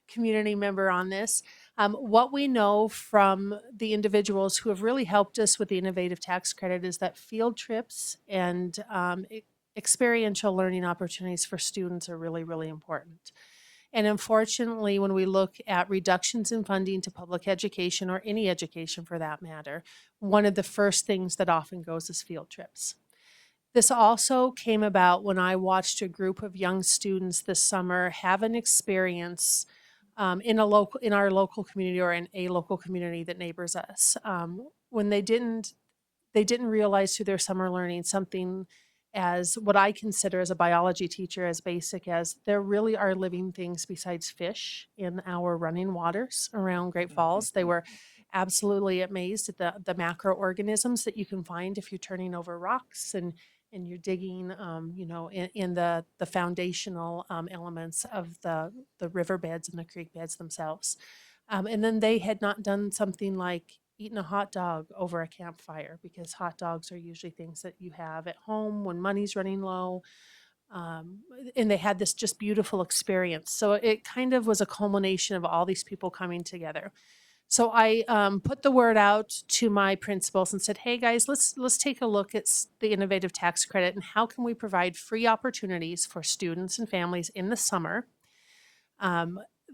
community member on this. What we know from the individuals who have really helped us with the Innovative Tax Credit is that field trips and experiential learning opportunities for students are really, really important. And unfortunately, when we look at reductions in funding to public education or any education for that matter, one of the first things that often goes is field trips. This also came about when I watched a group of young students this summer have an experience in our local community or in a local community that neighbors us. When they didn't realize through their summer learning something as what I consider as a biology teacher as basic as there really are living things besides fish in our running waters around Great Falls. They were absolutely amazed at the macroorganisms that you can find if you're turning over rocks and you're digging, in the foundational elements of the riverbeds and the creek beds themselves. And then they had not done something like eating a hot dog over a campfire because hot dogs are usually things that you have at home when money's running low. And they had this just beautiful experience. So it kind of was a culmination of all these people coming together. So I put the word out to my principals and said, hey guys, let's take a look at the Innovative Tax Credit and how can we provide free opportunities for students and families in the summer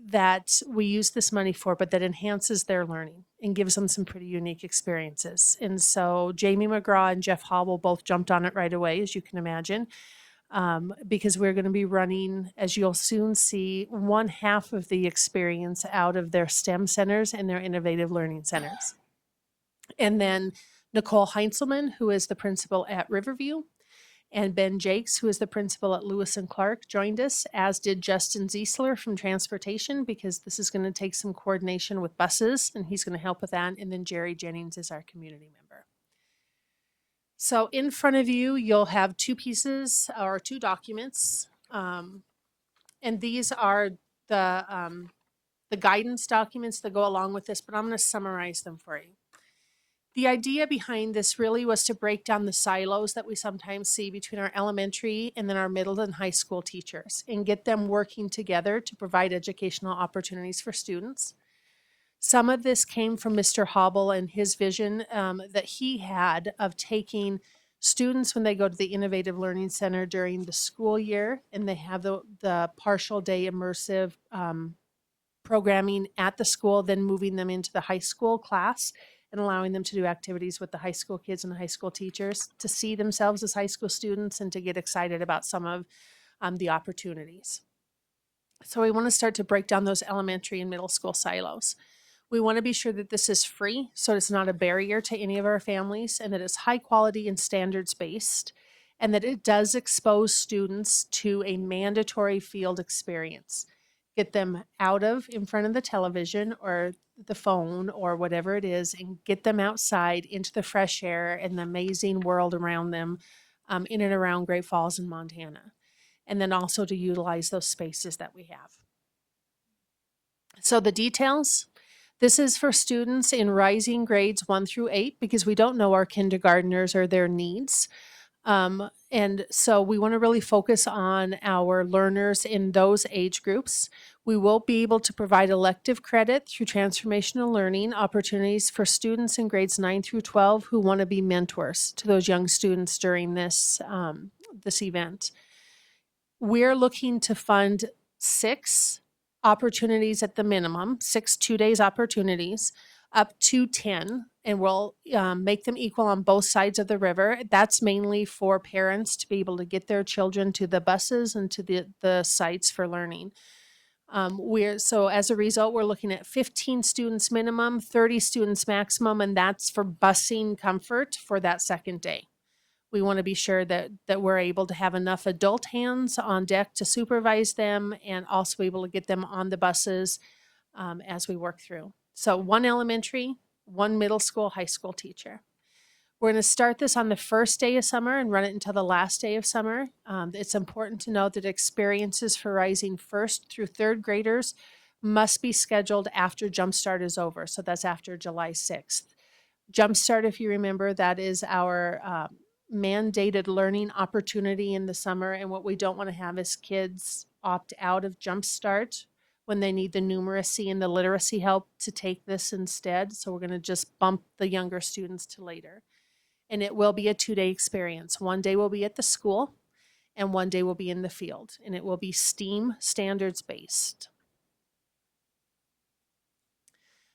that we use this money for, but that enhances their learning and gives them some pretty unique experiences. And so Jamie McGraw and Jeff Hobble both jumped on it right away, as you can imagine, because we're going to be running, as you'll soon see, 1/2 of the experience out of their STEM centers and their innovative learning centers. And then Nicole Heinzelman, who is the principal at Riverview, and Ben Jakes, who is the principal at Lewis and Clark, joined us, as did Justin Ziesler from Transportation, because this is going to take some coordination with buses, and he's going to help with that. And then Jerry Jennings is our community member. So in front of you, you'll have two pieces or two documents. And these are the the guidance documents that go along with this, but I'm going to summarize them for you. The idea behind this really was to break down the silos that we sometimes see between our elementary and then our middle and high school teachers and get them working together to provide educational opportunities for students. Some of this came from Mr. Hobble and his vision that he had of taking students when they go to the Innovative Learning Center during the school year and they have the partial day immersive programming at the school, then moving them into the high school class and allowing them to do activities with the high school kids and the high school teachers to see themselves as high school students and to get excited about some of the opportunities. So we want to start to break down those elementary and middle school silos. We want to be sure that this is free, so it's not a barrier to any of our families, and that it's high quality and standards based, and that it does expose students to a mandatory field experience. Get them out of in front of the television or the phone or whatever it is, and get them outside into the fresh air and the amazing world around them in and around Great Falls and Montana. And then also to utilize those spaces that we have. So the details. This is for students in rising grades 1 through 8 because we don't know our kindergartners or their needs. And so we want to really focus on our learners in those age groups. We will be able to provide elective credit through transformational learning opportunities for students in grades 9 through 12 who want to be mentors to those young students during this, this event. We're looking to fund 6 opportunities at the minimum, 6 2-day opportunities, up to 10, and we'll make them equal on both sides of the river. That's mainly for parents to be able to get their children to the buses and to the sites for learning. So as a result, we're looking at 15 students minimum, 30 students maximum, and that's for busing comfort for that second day. We want to be sure that we're able to have enough adult hands on deck to supervise them and also be able to get them on the buses as we work through. So 1 elementary, 1 middle school, high school teacher. We're going to start this on the first day of summer and run it until the last day of summer. It's important to note that experiences for rising 1st through 3rd graders must be scheduled after Jumpstart is over. So that's after July 6th. Jumpstart, if you remember, that is our mandated learning opportunity in the summer. And what we don't want to have is kids opt out of Jumpstart when they need the numeracy and the literacy help to take this instead. So we're going to just bump the younger students to later. And it will be a 2-day experience. 1 day will be at the school and 1 day will be in the field. And it will be STEAM standards based.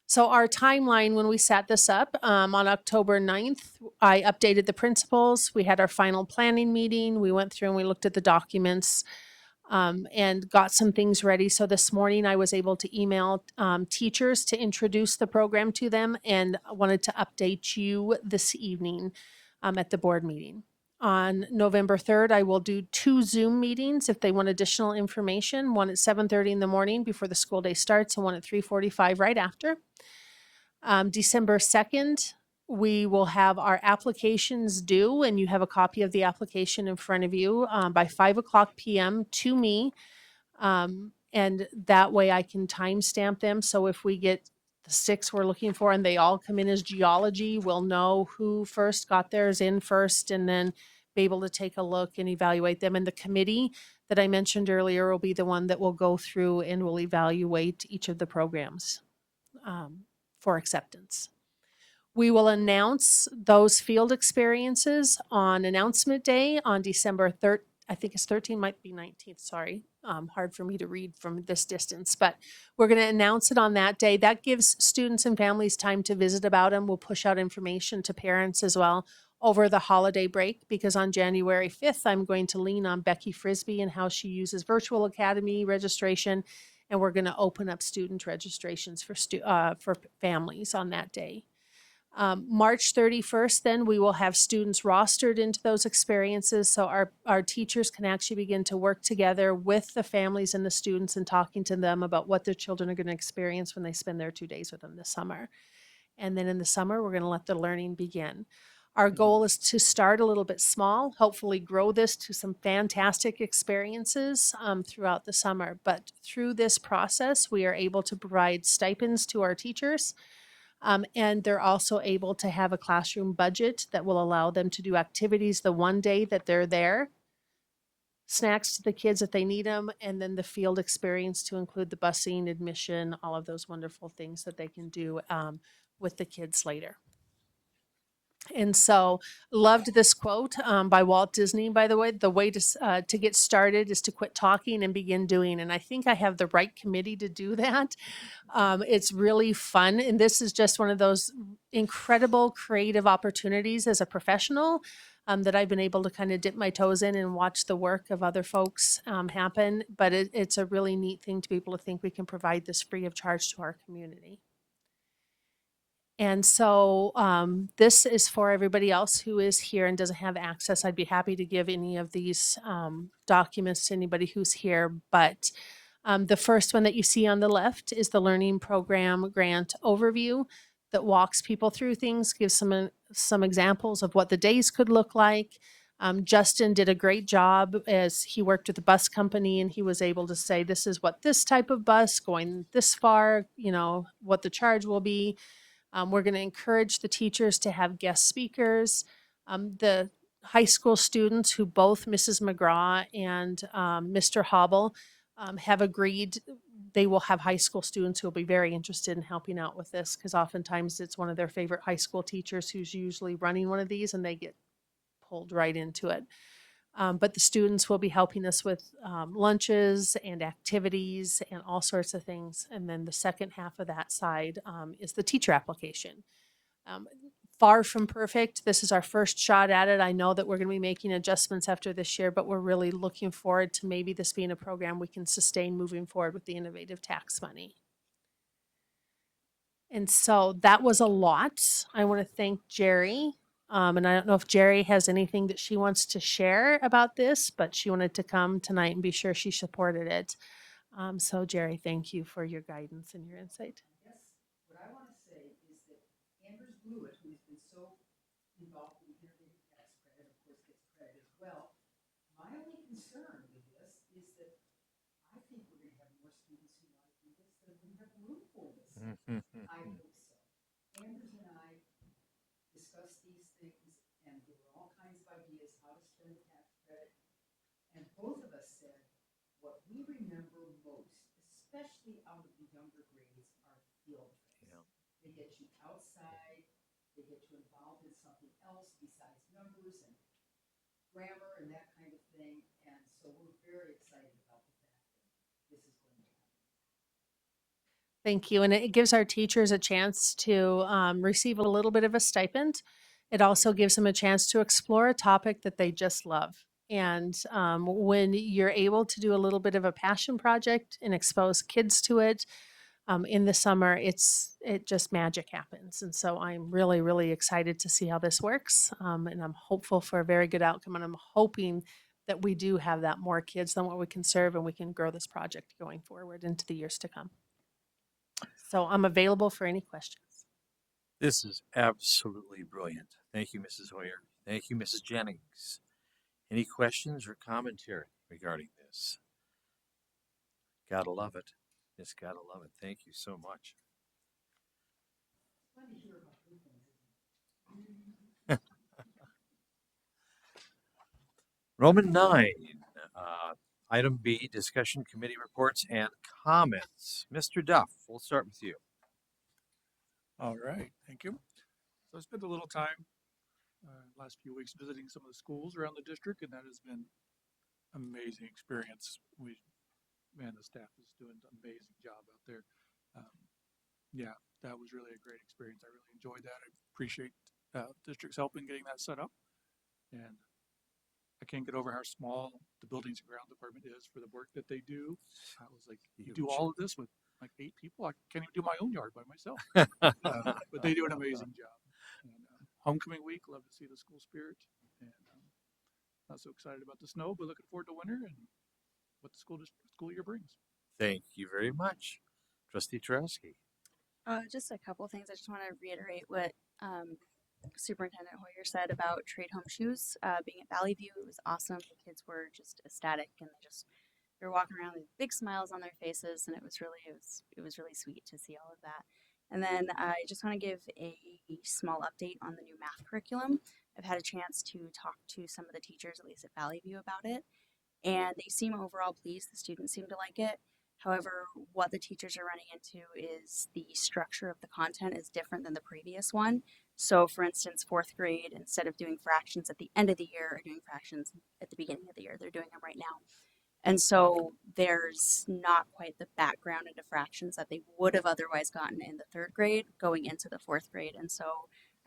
So our timeline when we set this up on October 9th, I updated the principals. We had our final planning meeting. We went through and we looked at the documents and got some things ready. So this morning I was able to email teachers to introduce the program to them and wanted to update you this evening at the board meeting. On November 3rd, I will do 2 Zoom meetings if they want additional information, one at 7:30 in the morning before the school day starts and one at 3:45 right after. December 2nd, we will have our applications due, and you have a copy of the application in front of you by 5:00 p.m. to me. And that way I can timestamp them. So if we get the 6 we're looking for and they all come in as geology, we'll know who first got theirs in first and then be able to take a look and evaluate them. And the committee that I mentioned earlier will be the one that will go through and will evaluate each of the programs for acceptance. We will announce those field experiences on announcement day on December 3rd. I think it's 13th, might be 19th, sorry. Hard for me to read from this distance, but we're going to announce it on that day. That gives students and families time to visit about them. We'll push out information to parents as well over the holiday break, because on January 5th, I'm going to lean on Becky Frisbee and how she uses virtual academy registration, and we're going to open up student registrations for families on that day. March 31st, then we will have students rostered into those experiences, so our teachers can actually begin to work together with the families and the students and talking to them about what their children are going to experience when they spend their 2 days with them this summer. And then in the summer, we're going to let the learning begin. Our goal is to start a little bit small, hopefully grow this to some fantastic experiences throughout the summer. But through this process, we are able to provide stipends to our teachers. And they're also able to have a classroom budget that will allow them to do activities the one day that they're there, snacks to the kids if they need them, and then the field experience to include the busing, admission, all of those wonderful things that they can do with the kids later. And so, loved this quote by Walt Disney, by the way. The way to get started is to quit talking and begin doing. And I think I have the right committee to do that. It's really fun. And this is just one of those incredible creative opportunities as a professional that I've been able to kind of dip my toes in and watch the work of other folks happen. But it's a really neat thing to be able to think we can provide this free of charge to our community. And so this is for everybody else who is here and doesn't have access. I'd be happy to give any of these documents to anybody who's here. But the first one that you see on the left is the Learning Program Grant Overview that walks people through things, gives some examples of what the days could look like. Justin did a great job as he worked with the bus company, and he was able to say, this is what this type of bus going this far, you know, what the charge will be. We're going to encourage the teachers to have guest speakers. The high school students who both Mrs. McGraw and Mr. Hobble have agreed they will have high school students who will be very interested in helping out with this, because oftentimes it's one of their favorite high school teachers who's usually running one of these, and they get pulled right into it. But the students will be helping us with lunches and activities and all sorts of things. And then the second half of that side is the teacher application. Far from perfect. This is our first shot at it. I know that we're going to be making adjustments after this year, but we're really looking forward to maybe this being a program we can sustain moving forward with the innovative tax money. And so that was a lot. I want to thank Jerry. And I don't know if Jerry has anything that she wants to share about this, but she wanted to come tonight and be sure she supported it. So Jerry, thank you for your guidance and your insight. Yes, what I want to say is that Anders Blewett, who has been so involved in the innovative tax credit, of course, gets credit as well. My only concern with this is that I think we're going to have more students who want to do this than we have room for this. I hope so. Anders and I discussed these things, and there were all kinds of ideas how to spend the tax credit. And both of us said what we remember most, especially out of the younger grades, are field trips. Yeah. They get you outside, they get you involved in something else besides numbers and grammar and that kind of thing. And so we're very excited about the fact that this is going to happen. Thank you. And it gives our teachers a chance to receive a little bit of a stipend. It also gives them a chance to explore a topic that they just love. And when you're able to do a little bit of a passion project and expose kids to it in the summer, it just magic happens. And so I'm really, really excited to see how this works. And I'm hopeful for a very good outcome. And I'm hoping that we do have that more kids than what we can serve, and we can grow this project going forward into the years to come. So I'm available for any questions. This is absolutely brilliant. Thank you, Mrs. Hoyer. Thank you, Mrs. Jennings. Any questions or commentary regarding this? Gotta love it. Just gotta love it. Thank you so much. Roman 9, item B, discussion committee reports and comments. Mr. Duff, we'll start with you. All right, thank you. So I spent a little time last few weeks visiting some of the schools around the district, and that has been an amazing experience. The staff is doing an amazing job out there. Yeah, that was really a great experience. I really enjoyed that. I appreciate district's help in getting that set up, and I can't get over how small the buildings and ground department is for the work that they do. I was like, you do all of this with like 8 people? I can't even do my own yard by myself. But they do an amazing job. And, homecoming week, love to see the school spirit. And not so excited about the snow, but looking forward to winter and what the school year brings. Thank you very much. Trustee Tarowski. Just a couple things. I just want to reiterate what Superintendent Hoyer said about Trade Home Shoes being at Valley View. It was awesome. The kids were just ecstatic, and they were walking around with big smiles on their faces, and it was really sweet to see all of that. And then I just want to give a small update on the new math curriculum. I've had a chance to talk to some of the teachers, at least at Valley View, about it, and they seem overall pleased. The students seem to like it. However, what the teachers are running into is the structure of the content is different than the previous one. So, for instance, fourth grade, instead of doing fractions at the end of the year, are doing fractions at the beginning of the year. They're doing them right now. And so there's not quite the background into fractions that they would have otherwise gotten in the third grade going into the fourth grade. And so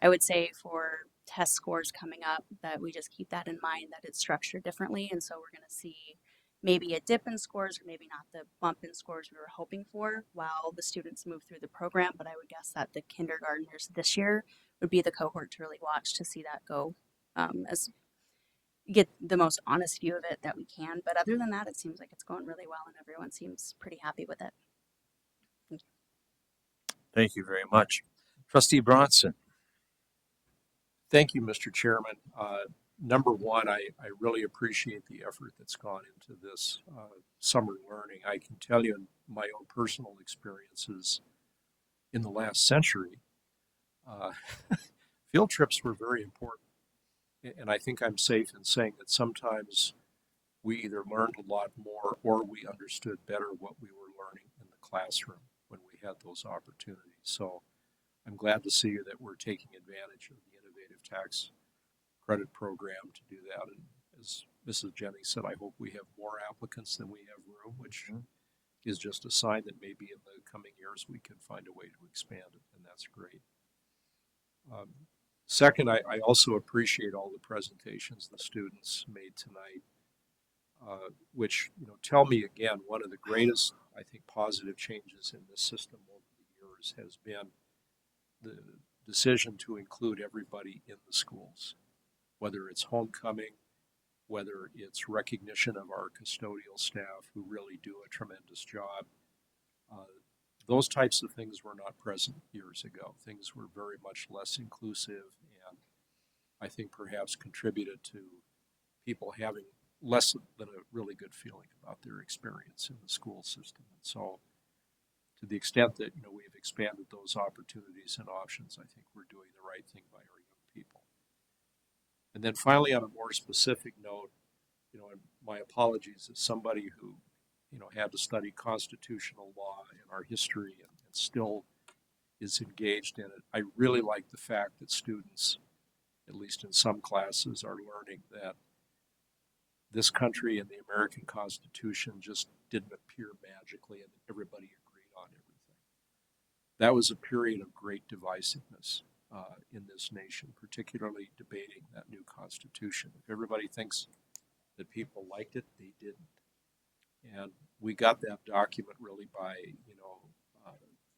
I would say for test scores coming up that we just keep that in mind, that it's structured differently. And so we're going to see maybe a dip in scores or maybe not the bump in scores we were hoping for while the students move through the program. But I would guess that the kindergartners this year would be the cohort to really watch to see that go as get the most honest view of it that we can. But other than that, it seems like it's going really well and everyone seems pretty happy with it. Thank you. Thank you very much. Trustee Bronson. Thank you, Mr. Chairman. Number one, I really appreciate the effort that's gone into this summer learning. I can tell you in my own personal experiences in the last century, field trips were very important. And I think I'm safe in saying that sometimes we either learned a lot more or we understood better what we were learning in the classroom when we had those opportunities. So I'm glad to see that we're taking advantage of the innovative tax credit program to do that. And as Mrs. Jennings said, I hope we have more applicants than we have room, which is just a sign that maybe in the coming years we can find a way to expand it, and that's great. Second, I also appreciate all the presentations the students made tonight, which tell me again one of the greatest, I think, positive changes in this system over the years has been the decision to include everybody in the schools, whether it's homecoming, whether it's recognition of our custodial staff who really do a tremendous job. Those types of things were not present years ago. Things were very much less inclusive, and I think perhaps contributed to people having less than a really good feeling about their experience in the school system. And so to the extent that we've expanded those opportunities and options, I think we're doing the right thing by our young people. And then finally, on a more specific note, and my apologies as somebody who had to study constitutional law and our history and still is engaged in it. I really like the fact that students, at least in some classes, are learning that this country and the American Constitution just didn't appear magically and everybody agreed on everything. That was a period of great divisiveness in this nation, particularly debating that new Constitution. If everybody thinks that people liked it, they didn't. And we got that document really by,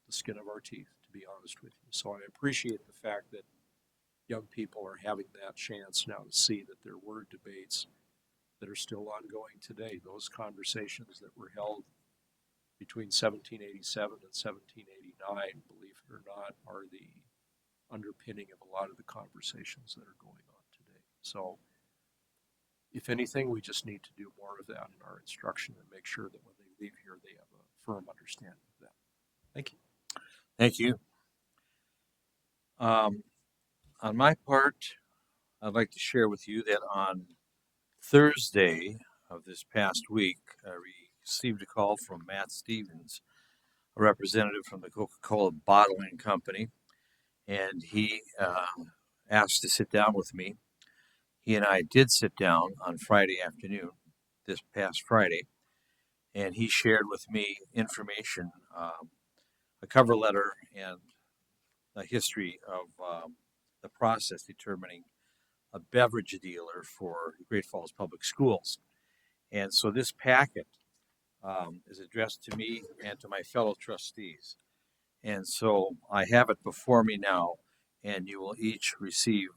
the skin of our teeth, to be honest with you. So I appreciate the fact that young people are having that chance now to see that there were debates that are still ongoing today. Those conversations that were held between 1787 and 1789, believe it or not, are the underpinning of a lot of the conversations that are going on today. So if anything, we just need to do more of that in our instruction and make sure that when they leave here, they have a firm understanding of that. Thank you. Thank you. On my part, I'd like to share with you that on Thursday of this past week, I received a call from Matt Stevens, a representative from the Coca-Cola Bottling Company, and he asked to sit down with me. He and I did sit down on Friday afternoon, this past Friday, and he shared with me information, a cover letter, and a history of the process determining a beverage dealer for Great Falls Public Schools. And so this packet is addressed to me and to my fellow trustees. And so I have it before me now, and you will each receive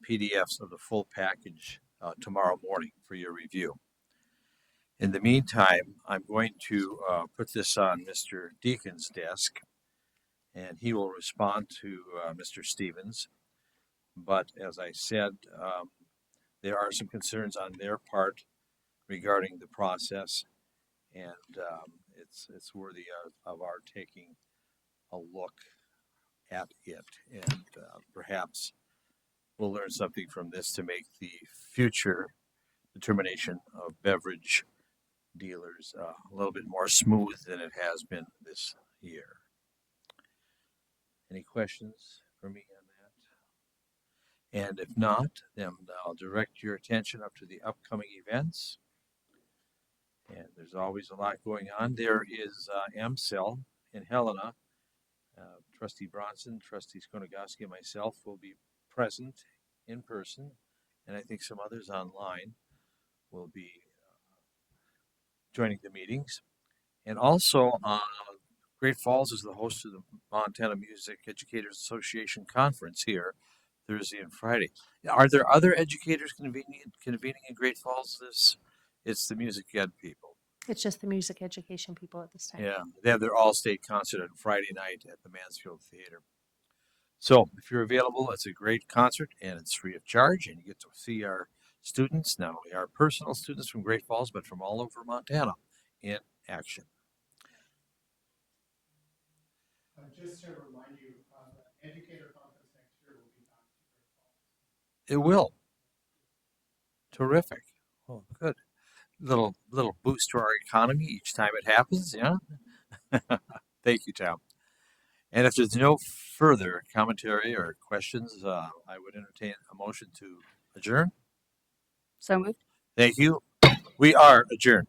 PDFs of the full package tomorrow morning for your review. In the meantime, I'm going to put this on Mr. Deacon's desk, and he will respond to Mr. Stevens. But as I said, there are some concerns on their part regarding the process, and it's worthy of our taking a look at it, and perhaps we'll learn something from this to make the future determination of beverage dealers a little bit more smooth than it has been this year. Any questions for me on that? And if not, then I'll direct your attention up to the upcoming events. And there's always a lot going on. There is MCEL in Helena. Trustee Bronson, Trustee Skonogowski, and myself will be present in person, and I think some others online will be joining the meetings. And also, Great Falls is the host of the Montana Music Educators Association Conference here Thursday and Friday. Are there other educators convening in Great Falls? It's the music ed people. It's just the music education people at this time. Yeah, they have their all-state concert on Friday night at the Mansfield Theater. So if you're available, it's a great concert and it's free of charge, and you get to see our students, not only our personal students from Great Falls, but from all over Montana in action. Just to remind you, the educator conference next year will be back to Great Falls. It will. Terrific. Oh, good. Little boost to our economy each time it happens, yeah. Thank you, Tom. And if there's no further commentary or questions, I would entertain a motion to adjourn. So moved. Thank you. We are adjourned.